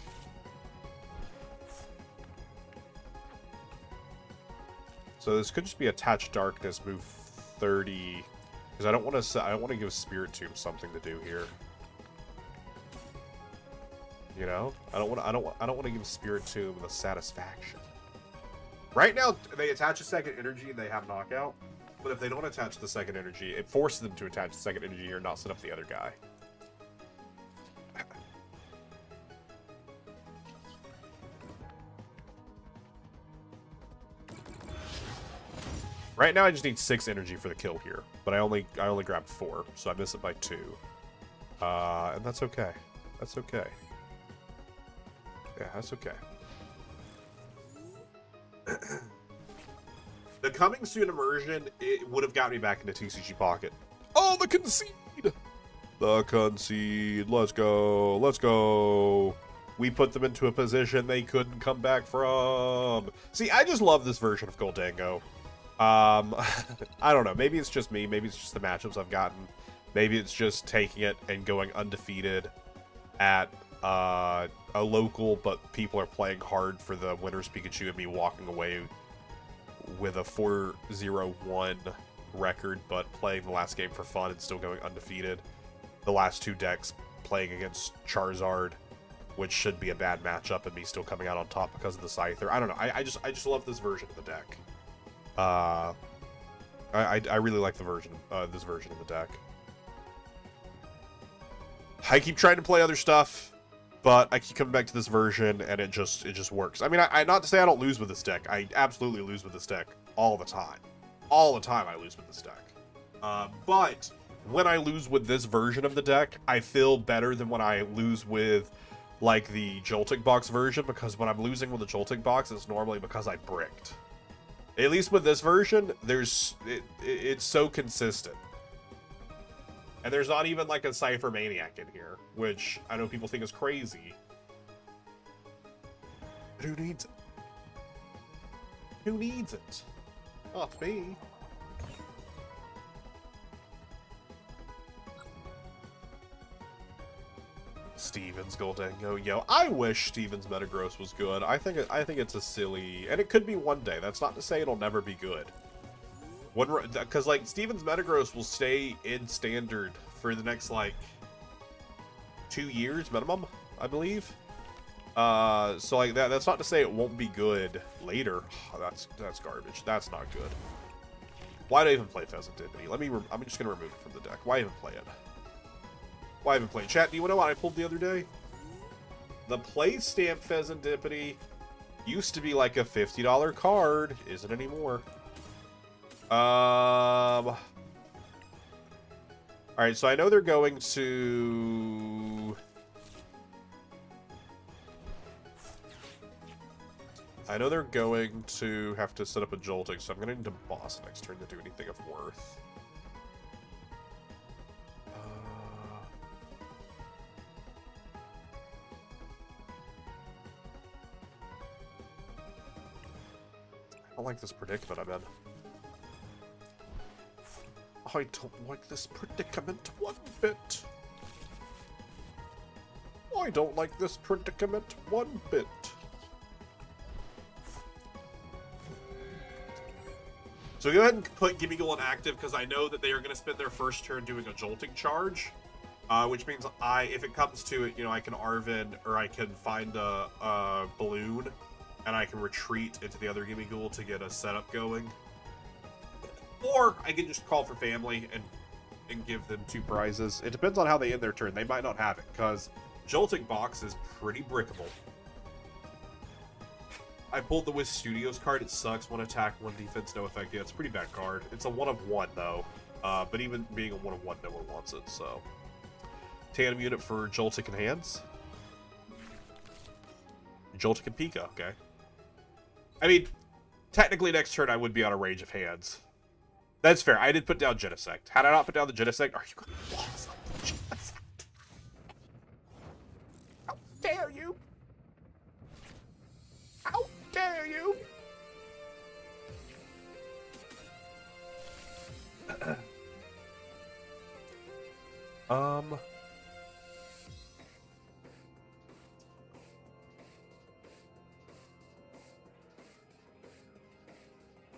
Speaker 1: So this could just be attach darkness, move 30, because I don't want to give Spirit Tomb something to do here. You know, I don't want to give Spirit Tomb the satisfaction. Right now, they attach a second energy and they have knockout. But if they don't attach the second energy, it forces them to attach the second energy or not set up the other guy. Right now, I just need 6 energy for the kill here, but I only grabbed 4, so I miss it by 2. And that's okay. That's okay. Yeah, that's okay. The coming soon immersion, it would have got me back into TCG Pocket. Oh, the concede! The concede. Let's go. Let's go. We put them into a position they couldn't come back from. See, I just love this version of Goldango. I don't know. Maybe it's just me. Maybe it's just the matchups I've gotten. Maybe it's just taking it and going undefeated at a local, but people are playing hard for the winner's Pikachu and me walking away with a 4-0-1 record, but playing the last game for fun and still going undefeated. The last 2 decks playing against Charizard, which should be a bad matchup, and me still coming out on top because of the Scyther. I don't know. I just love this version of the deck. I really like the version, this version of the deck. I keep trying to play other stuff, but I keep coming back to this version, and it just works. I mean, I not to say I don't lose with this deck. I absolutely lose with this deck all the time. All the time I lose with this deck. But when I lose with this version of the deck, I feel better than when I lose with, like, the Joltik Box version, because when I'm losing with the Joltik Box, it's normally because I bricked. At least with this version, it's so consistent. And there's not even like a Cypher Maniac in here, which I know people think is crazy. But who needs it? Who needs it? Not me. Steven's Goldango. Yo, I wish Steven's Metagross was good. I think it's a silly, and it could be one day. That's not to say it'll never be good. Because like Steven's Metagross will stay in standard for the next like 2 years minimum, I believe. So like that's not to say it won't be good later. Oh, that's garbage. That's not good. Why do I even play Pheasant Divinity? I'm just gonna remove it from the deck. Why even play it? Why even play? Chat, do you want to know what I pulled the other day? The play stamp Pheasant Dippity used to be like a $50 card. Isn't anymore. Alright, so I know they're going to... I know they're going to have to set up a Joltik, so I'm going to need to boss next turn to do anything of worth. don't like this predicament I'm in. I don't like this predicament one bit. I don't like this predicament one bit. So go ahead and put Gimmighoul on active, because I know that they are going to spend their first turn doing a jolting charge. Which means if it comes to it, you know, I can Arven, or I can find a balloon, and I can retreat into the other Gimmighoul to get a setup going. Or I can just call for family and give them 2 prizes. It depends on how they end their turn. They might not have it, because Jolting Box is pretty brickable. I pulled the Wiz Studios card. It sucks. 1 attack, 1 defense, no effect. Yeah, it's a pretty bad card. It's a 1 of 1, though. But even being a 1 of 1, no one wants it, so... Tandem unit for Joltik and Hands. Joltik and Pika, okay. I mean, technically next turn I would be on a range of hands. That's fair. I did put down Genesect. Had I not put down the Genesect, are you going to lost the Genesect? How dare you? How dare you?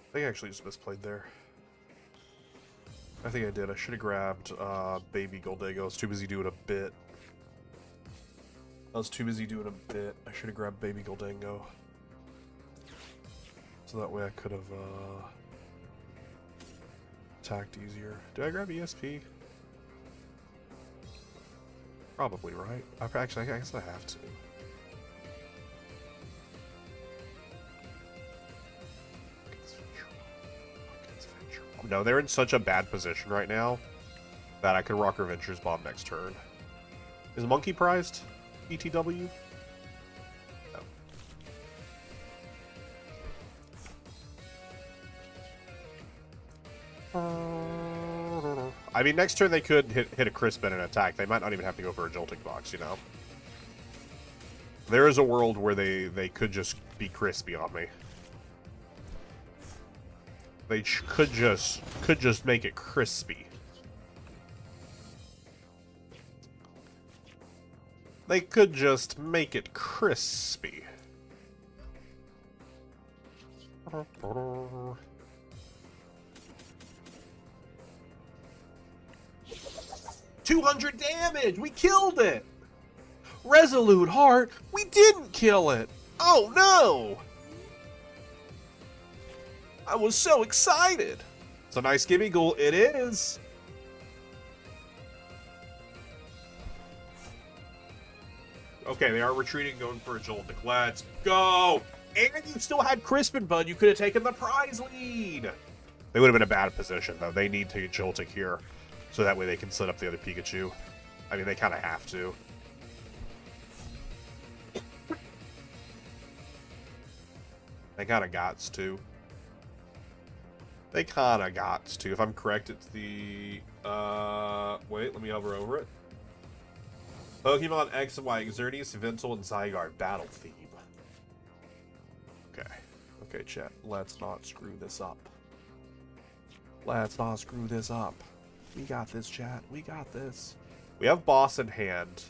Speaker 1: I think I actually just misplayed there. I think I did. I should have grabbed Baby Goldego. I was too busy doing a bit. I should have grabbed Baby Goldango. So that way I could have attacked easier. Did I grab ESP? Probably, right? Actually, I guess I have to. No, they're in such a bad position right now that I could rock Revenger's Bomb next turn. Is Monkey prized? ETW? No. I mean, next turn they could hit a Crispin and attack. They might not even have to go for a Jolting Box, you know? There is a world where they could just be crispy on me. They could just make it crispy. They could just make it crispy. 200 damage! We killed it! Resolute Heart, we didn't kill it! Oh no! I was so excited! It's a nice Gimmighoul, it is! Okay, they are retreating, going for a Joltik. Let's go! And you still had Crispin, bud. You could have taken the prize lead! They would have been in a bad position, though. They need to get Joltik here, so that way they can set up the other Pikachu. I mean, they kind of have to. They kind of gots to. They kind of gots to. If I'm correct, it's the... wait, let me hover over it. Pokemon X and Y, Xerneas, Yveltal, and Zygarde battle theme. Okay. Okay, chat. Let's not screw this up. Let's not screw this up. We got this, chat. We got this. We have boss in hand.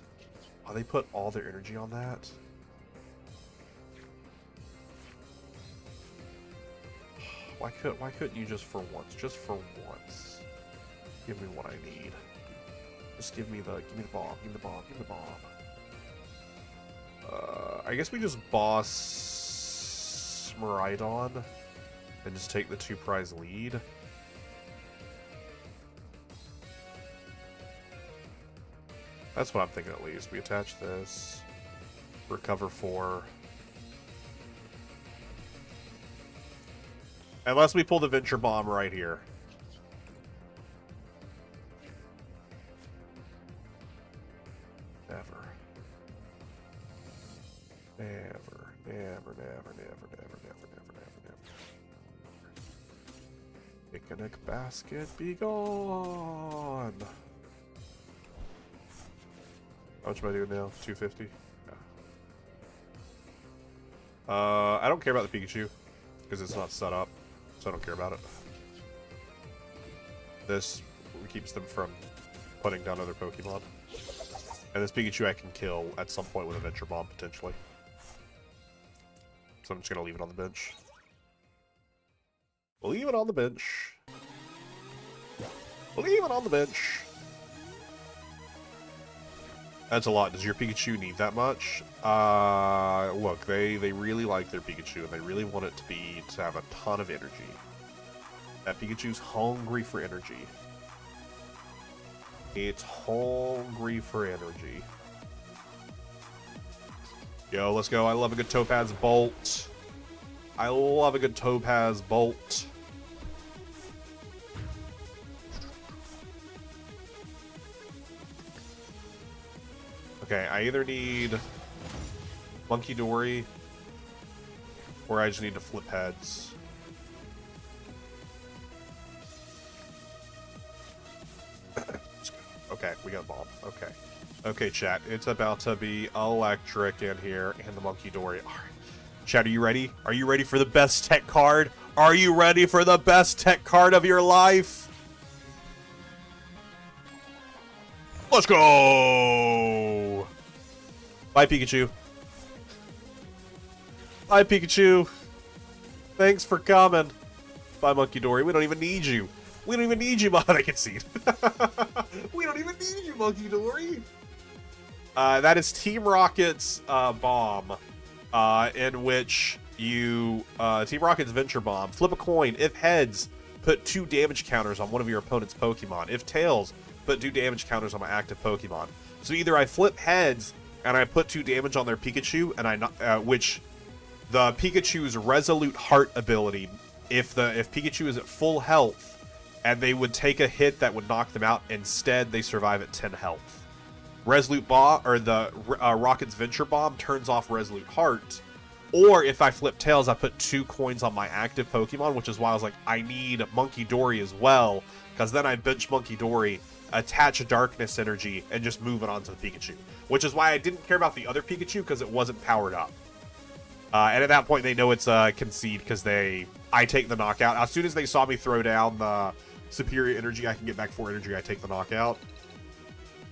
Speaker 1: Oh, they put all their energy on that? Why couldn't you just for once, give me what I need? Just give me the bomb, give me the bomb, give me the bomb. I guess we just boss Miraidon and just take the 2 prize lead. That's what I'm thinking at least. We attach this, recover 4. Unless we pull the Venture Bomb right here. Never. Never, never, never, never, never, never, never, never, never. Picnic basket, be gone! How much am I doing now? 250? Yeah. I don't care about the Pikachu. because it's not set up, so I don't care about it. This keeps them from putting down other Pokemon. And this Pikachu I can kill at some point with a Venture Bomb, potentially. So I'm just going to leave it on the bench. Leave it on the bench. Leave it on the bench. That's a lot. Does your Pikachu need that much? Look, they really like their Pikachu, and they really want it to have a ton of energy. That Pikachu's hungry for energy. It's hungry for energy. Yo, let's go. I love a good Topaz Bolt. I love a good Topaz Bolt. Okay, I either need Monkey Dory, or I just need to flip heads. Okay, we got Bomb. Okay. Okay, chat. It's about to be electric in here, and the Monkey Dory. All right. Chat, are you ready? Are you ready for the best tech card? Are you ready for the best tech card of your life? Let's go! Bye, Pikachu. Bye, Pikachu. Thanks for coming. Bye, Monkey Dory. We don't even need you. We don't even need you, I concede. We don't even need you, Monkey Dory. That is Team Rocket's bomb, in which you Team Rocket's Venture Bomb. Flip a coin. If heads, put 2 damage counters on one of your opponent's Pokemon. If tails, put 2 damage counters on my active Pokemon. So either I flip heads and I put 2 damage on their Pikachu, and which the Pikachu's Resolute Heart ability, if Pikachu is at full health and they would take a hit that would knock them out, instead they survive at 10 health. Resolute Bomb, or the Rocket's Venture Bomb, turns off Resolute Heart. Or if I flip tails, I put 2 coins on my active Pokemon, which is why I was like, I need Monkey Dory as well, because then I bench Monkey Dory, attach a Darkness Energy, and just move it onto the Pikachu. Which is why I didn't care about the other Pikachu, because it wasn't powered up. And at that point, they know it's concede, because I take the knockout. As soon as they saw me throw down the superior energy, I can get back 4 energy, I take the knockout.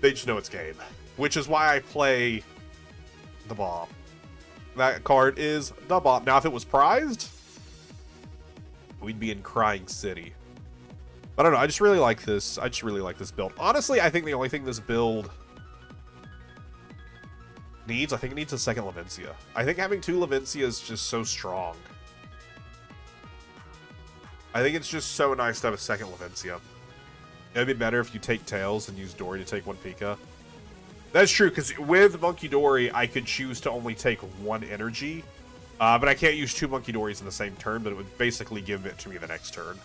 Speaker 1: They just know it's game. Which is why I play the Bomb. That card is the Bomb. Now, if it was prized, we'd be in Crying City. But I don't know, I just really like this. I just really like this build. Honestly, I think the only thing this build needs, I think it needs a second Lavencia. I think having 2 Lavencia is just so strong. I think it's just so nice to have a second Lavencia. It'd be better if you take Tails and use Dory to take 1 Pika. That's true, because with Monkey Dory, I could choose to only take 1 energy. But I can't use 2 Monkey Dories in the same turn, but it would basically give it to me the next turn.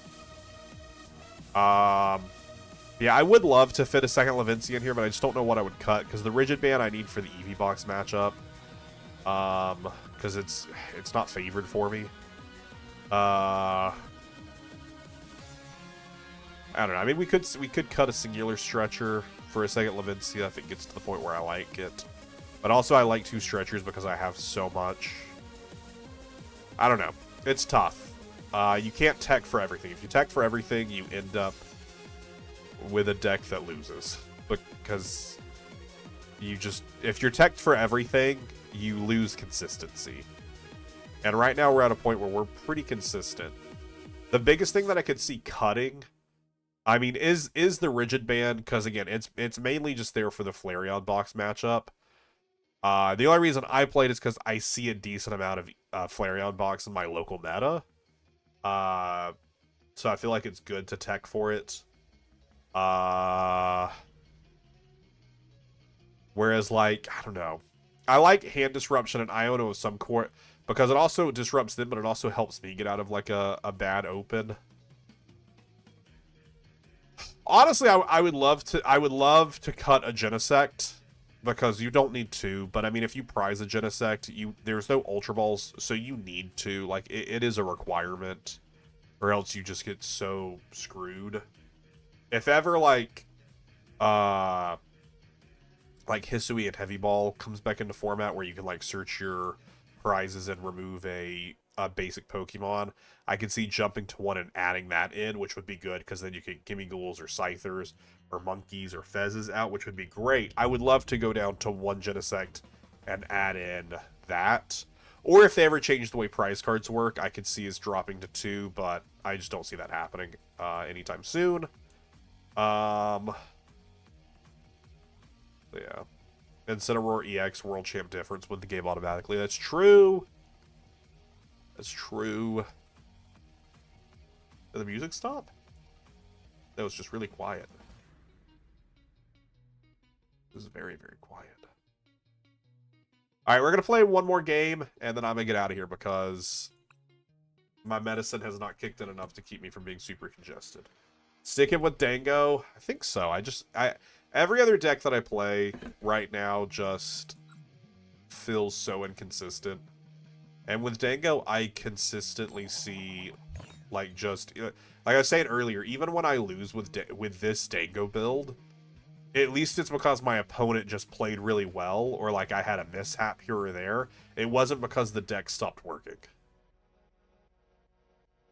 Speaker 1: Yeah, I would love to fit a second Lavencia in here, but I just don't know what I would cut, because the Rigid Band I need for the Eevee box matchup. Because it's not favored for me. I don't know. I mean, we could cut a Singular Stretcher for a second Lavencia if it gets to the point where I like it. But also, I like 2 Stretchers because I have so much. I don't know. It's tough. You can't tech for everything. If you tech for everything, you end up with a deck that loses. Because if you're teched for everything, you lose consistency. And right now, we're at a point where we're pretty consistent. The biggest thing that I could see cutting, I mean, is the Rigid Band, because again, it's mainly just there for the Flareon box matchup. The only reason I played is because I see a decent amount of Flareon box in my local meta. So I feel like it's good to tech for it. Whereas, like, I don't know. I like Hand Disruption and Iono of some court because it also disrupts them, but it also helps me get out of, like, a bad open. Honestly, I would love to cut a Genesect, because you don't need to, but I mean, if you prize a Genesect, there's no Ultra Balls, so you need to. Like, it is a requirement, or else you just get so screwed. If ever, like Hisui and Heavy Ball comes back into format where you can, like, search your prizes and remove a basic Pokemon. I could see jumping to one and adding that in, which would be good, because then you could Gimme Ghouls or Scythers or Monkeys or Fezzes out, which would be great. I would love to go down to one Genesect and add in that. Or if they ever change the way prize cards work, I could see us dropping to 2, but I just don't see that happening anytime soon. Yeah. Incineroar EX World Champ difference win the game automatically. That's true. That's true. Did the music stop? That was just really quiet. This is very, very quiet. Alright, we're going to play one more game, and then I'm going to get out of here because my medicine has not kicked in enough to keep me from being super congested. Sticking with Dango? I think so. Every other deck that I play right now just feels so inconsistent. And with Dango, I consistently see, like, just... Like I was saying earlier, even when I lose with this Dango build, at least it's because my opponent just played really well, or, like, I had a mishap here or there. It wasn't because the deck stopped working.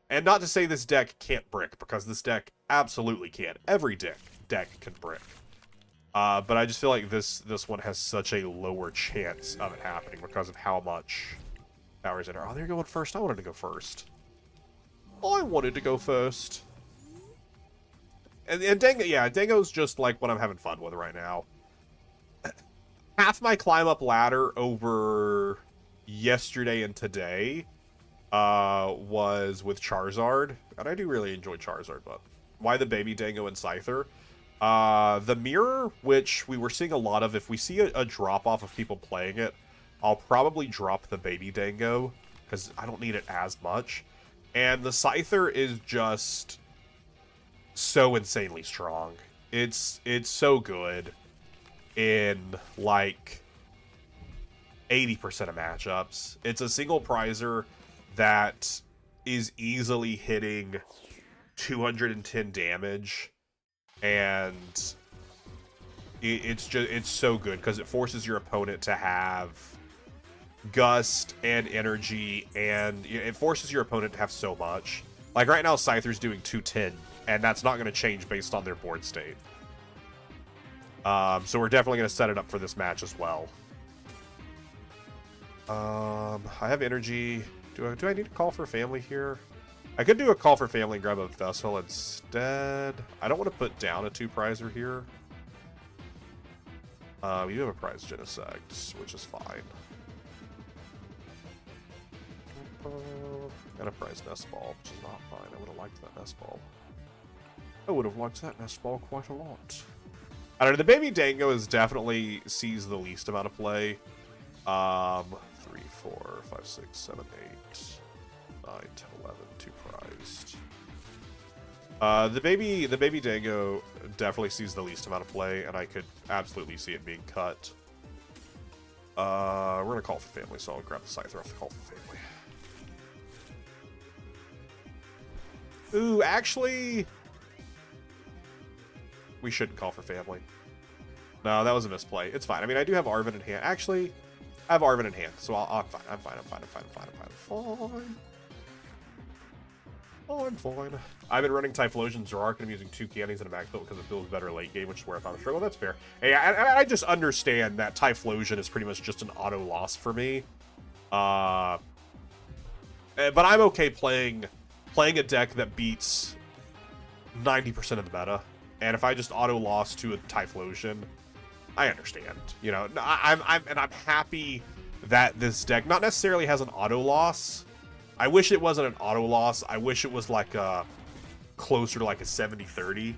Speaker 1: And not to say this deck can't brick, because this deck absolutely can. Every deck can brick. But I just feel like this one has such a lower chance of it happening because of how much power is in her. Oh, they're going first. I wanted to go first. I wanted to go first. And Dango, yeah, Dango's just like what I'm having fun with right now. Half my climb up ladder over yesterday and today was with Charizard. And I do really enjoy Charizard, but why the baby Dango and Scyther? The mirror, which we were seeing a lot of, if we see a drop-off of people playing it, I'll probably drop the baby Dango, because I don't need it as much. And the Scyther is just so insanely strong. It's so good in, like, 80% of matchups. It's a single prizer that is easily hitting 210 damage, and it's so good because it forces your opponent to have gust and energy, and it forces your opponent to have so much. Like right now, Scyther's doing 210, and that's not going to change based on their board state. So we're definitely going to set it up for this match as well. I have energy. Do I need to call for family here? I could do a call for family and grab a vessel instead. I don't want to put down a 2-prizer here. We do have a prize Genesect, which is fine. And a prize Nest Ball, which is not fine. I would have liked that Nest Ball. I would have liked that Nest Ball quite a lot. I don't know, the baby Dango definitely sees the least amount of play. 3, 4, 5, 6, 7, 8, 9, 10, 11, 2 prized. The baby Dango definitely sees the least amount of play, and I could absolutely see it being cut. We're gonna call for family, so I'll grab the Scyther off the call for family. Ooh, actually, we shouldn't call for family. No, that was a misplay. It's fine. I mean, I do have Arven in hand. Actually, I have Arven in hand, so I'm fine. I'm fine. I've been running Typhlosion Zoroark, and I'm using 2 candies and a max build because it feels better late game, which is where I found a struggle. That's fair. Hey, I just understand that Typhlosion is pretty much just an auto loss for me. But I'm okay playing a deck that beats 90% of the meta. And if I just auto loss to a Typhlosion, I understand. You know, I'm happy that this deck not necessarily has an auto loss. I wish it wasn't an auto loss. I wish it was like a closer to like a 70-30.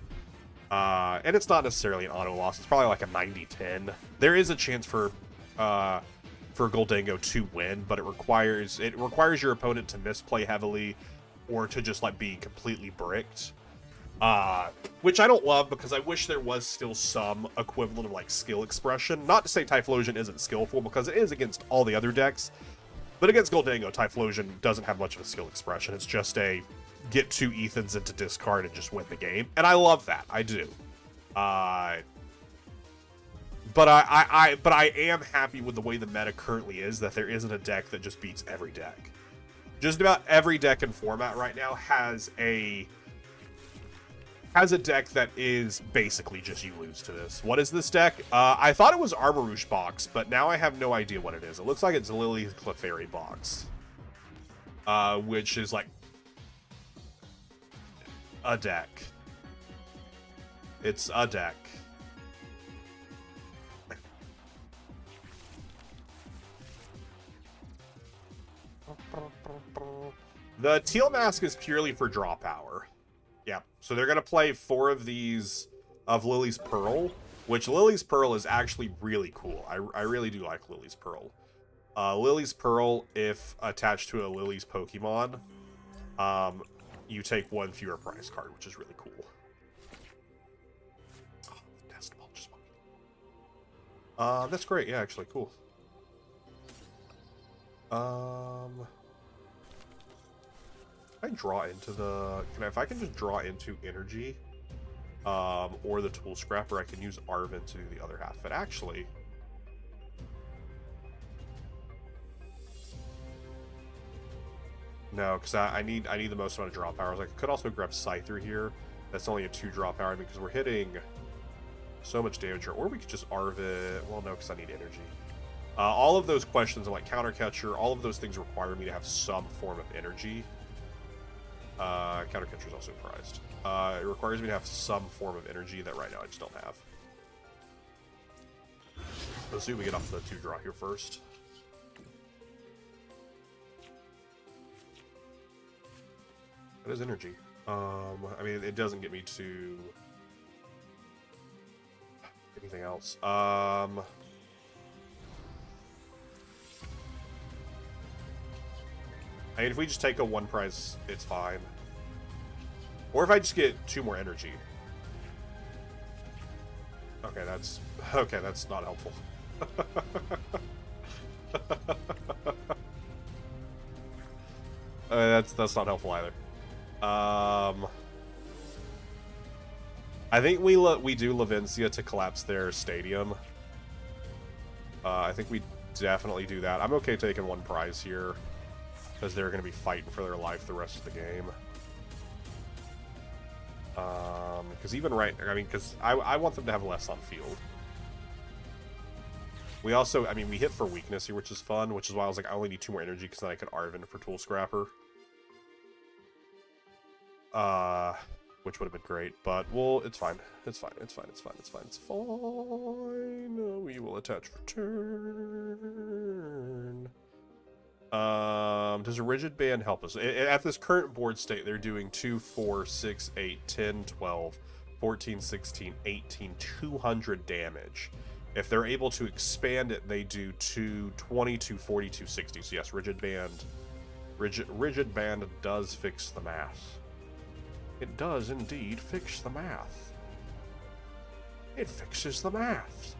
Speaker 1: And it's not necessarily an auto loss. It's probably like a 90-10. There is a chance for Goldango to win, but it requires your opponent to misplay heavily or to just like be completely bricked. Which I don't love, because I wish there was still some equivalent of like skill expression. Not to say Typhlosion isn't skillful, because it is against all the other decks. But against Goldango, Typhlosion doesn't have much of a skill expression. It's just a get 2 Ethans into discard and just win the game. And I love that. I do. But I am happy with the way the meta currently is, that there isn't a deck that just beats every deck. just about every deck in format right now has a deck that is basically just you lose to this. What is this deck? I thought it was Armarouge box, but now I have no idea what it is. It looks like it's Lily's Clefairy box, which is like a deck. It's a deck. The teal mask is purely for draw power. Yeah, so they're going to play 4 of these of Lily's Pearl, which Lily's Pearl is actually really cool. I really do like Lily's Pearl. Lily's Pearl, if attached to a Lily's Pokemon, you take 1 fewer prize card, which is really cool. Oh, Nest Ball just won. That's great. Yeah, actually, cool. I draw into the... if I can just draw into energy, or the tool scrapper, I can use Arven to do the other half. But actually... no, because I need the most amount of draw power. I could also grab Scyther here. That's only a 2 draw power, because we're hitting so much damage here. Or we could just Arven... well, no, because I need energy. All of those questions, like Counter Catcher, all of those things require me to have some form of energy. Counter Catcher is also prized. It requires me to have some form of energy that right now I just don't have. Let's see if we get off the 2 draw here first. That is energy. I mean, it doesn't get me to anything else. I mean, if we just take a 1 prize, it's fine. Or if I just get 2 more energy. Okay, that's not helpful. That's not helpful either. I think we do Lavencia to collapse their stadium. I think we definitely do that. I'm okay taking 1 prize here, because they're going to be fighting for their life the rest of the game. Because even right... I mean, because I want them to have less on field. We also... I mean, we hit for weakness here, which is fun, which is why I was like, I only need 2 more energy, because then I could Arven for Tool Scrapper. Which would have been great, but, well, it's fine. It's fine. It's fine. It's fine. It's fine. It's fine. We will attach for turn. Does a rigid band help us? At this current board state, they're doing 2, 4, 6, 8, 10, 12, 14, 16, 18, 200 damage. If they're able to expand it, they do 220, 240, 260. So yes, rigid band does fix the math. It does indeed fix the math. It fixes the math.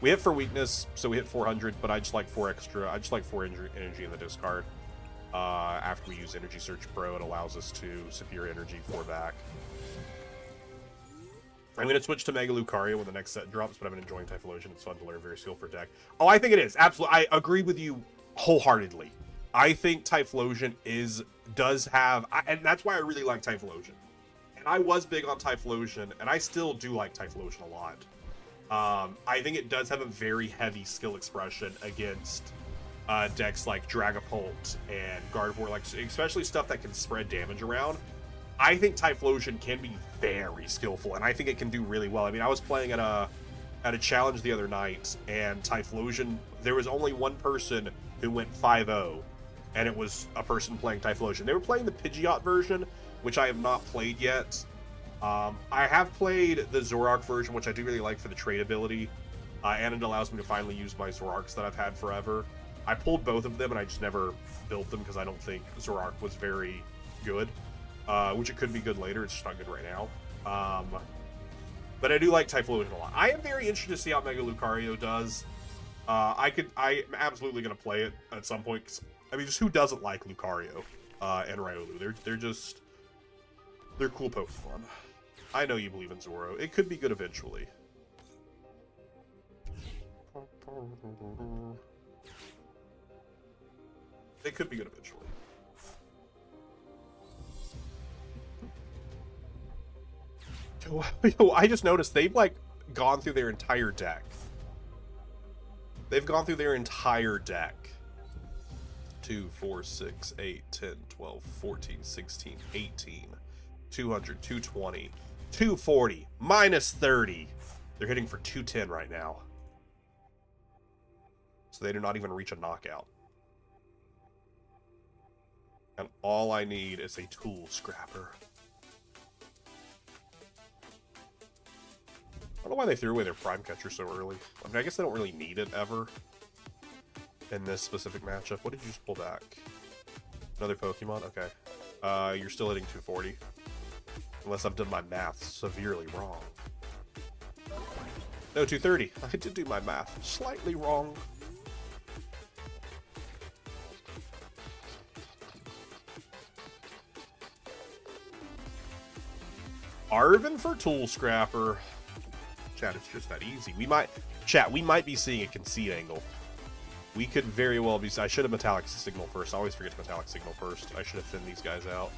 Speaker 1: We hit for weakness, so we hit 400, but I just like 4 extra. I just like 4 energy in the discard. After we use Energy Search Pro, it allows us to Superior Energy 4 back. I'm going to switch to Mega Lucario when the next set drops, but I've been enjoying Typhlosion. It's fun to learn very skillful deck. Oh, I think it is. Absolutely. I agree with you wholeheartedly. I think Typhlosion does have... and that's why I really like Typhlosion. And I was big on Typhlosion, and I still do like Typhlosion a lot. I think it does have a very heavy skill expression against decks like Dragapult and Gardevoir, like especially stuff that can spread damage around. I think Typhlosion can be very skillful, and I think it can do really well. I mean, I was playing at a challenge the other night, and Typhlosion, there was only 1 person who went 5-0, and it was a person playing Typhlosion. They were playing the Pidgeot version, which I have not played yet. I have played the Zoroark version, which I do really like for the trade ability, and it allows me to finally use my Zoroarks that I've had forever. I pulled both of them, and I just never built them because I don't think Zoroark was very good, which it could be good later. It's just not good right now. But I do like Typhlosion a lot. I am very interested to see how Mega Lucario does. I'm absolutely going to play it at some point. 'Cause, I mean, just who doesn't like Lucario and Riolu? They're cool Pokemon. I know you believe in Zoro. It could be good eventually. They could be good eventually. Yo, I just noticed they've, like, gone through their entire deck. They've gone through their entire deck. 2, 4, 6, 8, 10, 12, 14, 16, 18, 200, 220, 240, minus 30. They're hitting for 210 right now. So they do not even reach a knockout. And all I need is a tool scrapper. I don't know why they threw away their Prime Catcher so early. I mean, I guess they don't really need it ever in this specific matchup. What did you just pull back? Another Pokemon? Okay. You're still hitting 240. Unless I've done my math severely wrong. No, 230. I did do my math slightly wrong. Arvin for Tool Scrapper. Chat, it's just that easy. We might be seeing a concede angle. We could very well be. I should have Metallic Signal first. I always forget to Metallic Signal first. I should have thinned these guys out.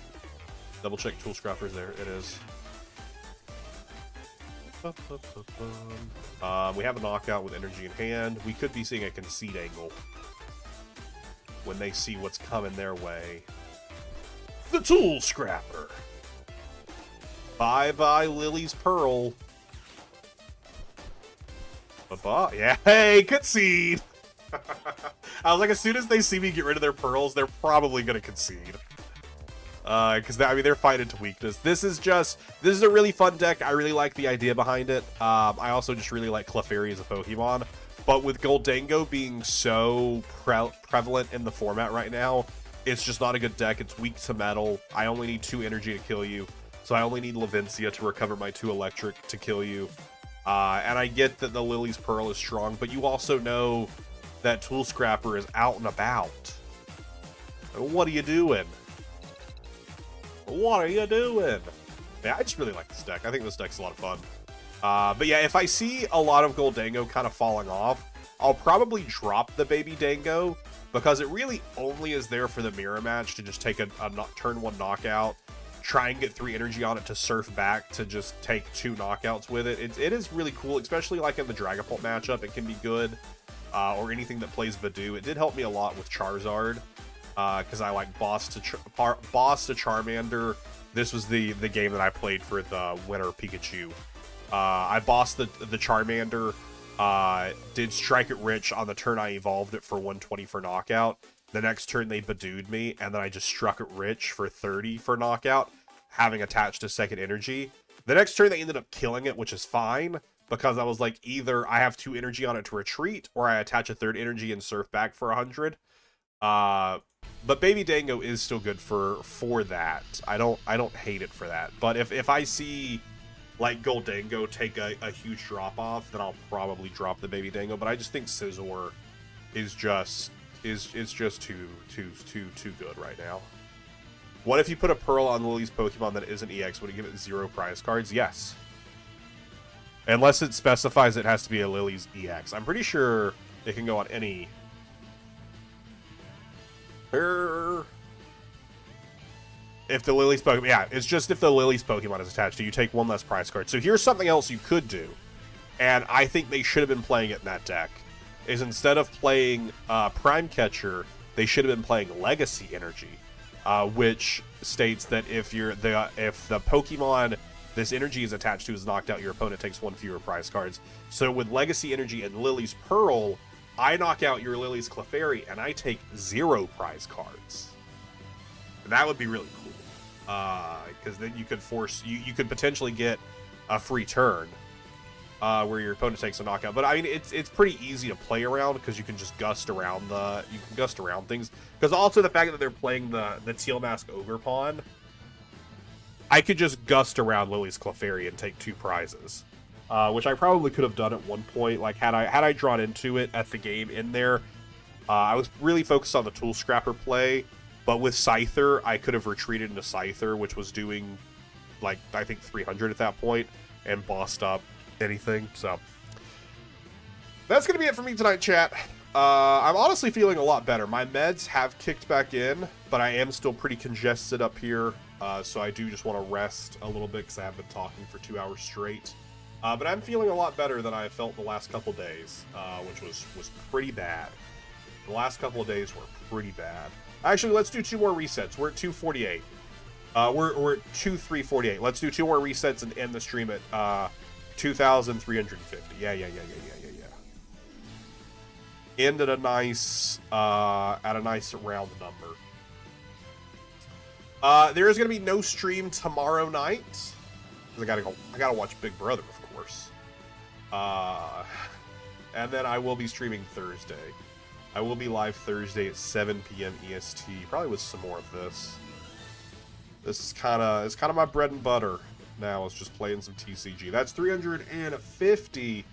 Speaker 1: Double check Tool Scrappers there. It is. We have a knockout with energy in hand. We could be seeing a concede angle when they see what's coming their way. The Tool Scrapper. Bye-bye, Lily's Pearl. Bye-bye. Yeah, hey, concede. I was like, as soon as they see me get rid of their pearls, they're probably going to concede. Because, I mean, they're fighting to weakness. This is a really fun deck. I really like the idea behind it. I also just really like Clefairy as a Pokemon. But with Goldango being so prevalent in the format right now, it's just not a good deck. It's weak to metal. I only need 2 energy to kill you. So I only need Lavincia to recover my 2 electric to kill you. And I get that the Lily's Pearl is strong, but you also know that Tool Scrapper is out and about. What are you doing? What are you doing? Yeah, I just really like this deck. I think this deck's a lot of fun. But yeah, if I see a lot of Goldango kind of falling off, I'll probably drop the Baby Dango, because it really only is there for the mirror match to just take a turn 1 knockout, try and get 3 energy on it to surf back to just take 2 knockouts with it. It is really cool, especially like in the Dragapult matchup. It can be good, or anything that plays Vadoo. It did help me a lot with Charizard, because I like Boss to Charmander. This was the game that I played for the winner Pikachu. I bossed the Charmander, did Strike It Rich on the turn I evolved it for 120 for knockout. The next turn they Badooed me, and then I just struck it rich for 30 for knockout, having attached a second energy. The next turn they ended up killing it, which is fine, because I was like, either I have 2 energy on it to retreat, or I attach a 3rd energy and surf back for 100. But Baby Dango is still good for that. I don't hate it for that. But if I see like Goldango take a huge drop off, then I'll probably drop the Baby Dango. But I just think Scizor is just too good right now. What if you put a Pearl on Lily's Pokemon that isn't EX? Would it give it 0 prize cards? Yes. Unless it specifies it has to be a Lily's EX. I'm pretty sure it can go on any. If the Lily's Pokemon, yeah, it's just if the Lily's Pokemon is attached to you, take 1 less prize card. So here's something else you could do, and I think they should have been playing it in that deck. Is instead of playing Prime Catcher, they should have been playing Legacy Energy, which states that if the Pokemon this energy is attached to is knocked out, your opponent takes 1 fewer prize cards. So with Legacy Energy and Lily's Pearl, I knock out your Lily's Clefairy and I take 0 prize cards. And that would be really cool, because then you could potentially get a free turn. Where your opponent takes a knockout. But I mean, it's pretty easy to play around, because you can just gust around things. Because also the fact that they're playing the Teal Mask Ogre Pawn, I could just gust around Lily's Clefairy and take 2 prizes, which I probably could have done at one point. Like had I drawn into it at the game in there, I was really focused on the Tool Scrapper play. But with Scyther, I could have retreated into Scyther, which was doing like I think 300 at that point, and bossed up anything. So that's gonna be it for me tonight, chat. I'm honestly feeling a lot better. My meds have kicked back in, but I am still pretty congested up here. So I do just want to rest a little bit because I have been talking for 2 hours straight. But I'm feeling a lot better than I felt the last couple days, which was pretty bad. The last couple of days were pretty bad. Actually, let's do 2 more resets. We're at 248. We're at 2348. Let's do 2 more resets and end the stream at 2,350. Yeah. End at a nice round number. There is gonna be no stream tomorrow night because I gotta watch Big Brother, of course. And then I will be streaming Thursday. I will be live Thursday at 7 p.m. EST, probably with some more of this. This is kind of my bread and butter now. Is just playing some TCG. That's 350.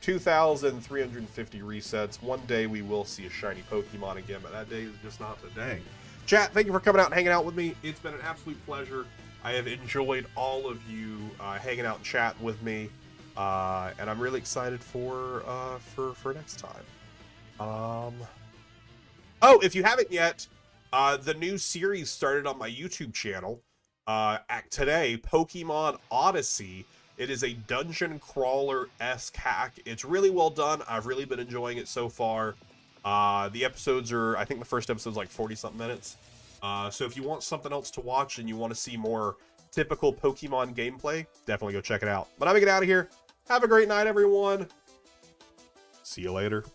Speaker 1: 2,350 resets. One day we will see a shiny Pokemon again, but that day is just not today. Chat, thank you for coming out and hanging out with me. It's been an absolute pleasure. I have enjoyed all of you hanging out and chatting with me, and I'm really excited for next time. Oh, if you haven't yet, the new series started on my YouTube channel today, Pokemon Odyssey. It is a dungeon crawler-esque hack. It's really well done. I've really been enjoying it so far. The episodes are, I think the first episode's like 40-something minutes. So if you want something else to watch and you want to see more typical Pokemon gameplay, definitely go check it out. But I'm gonna get out of here. Have a great night, everyone. See you later.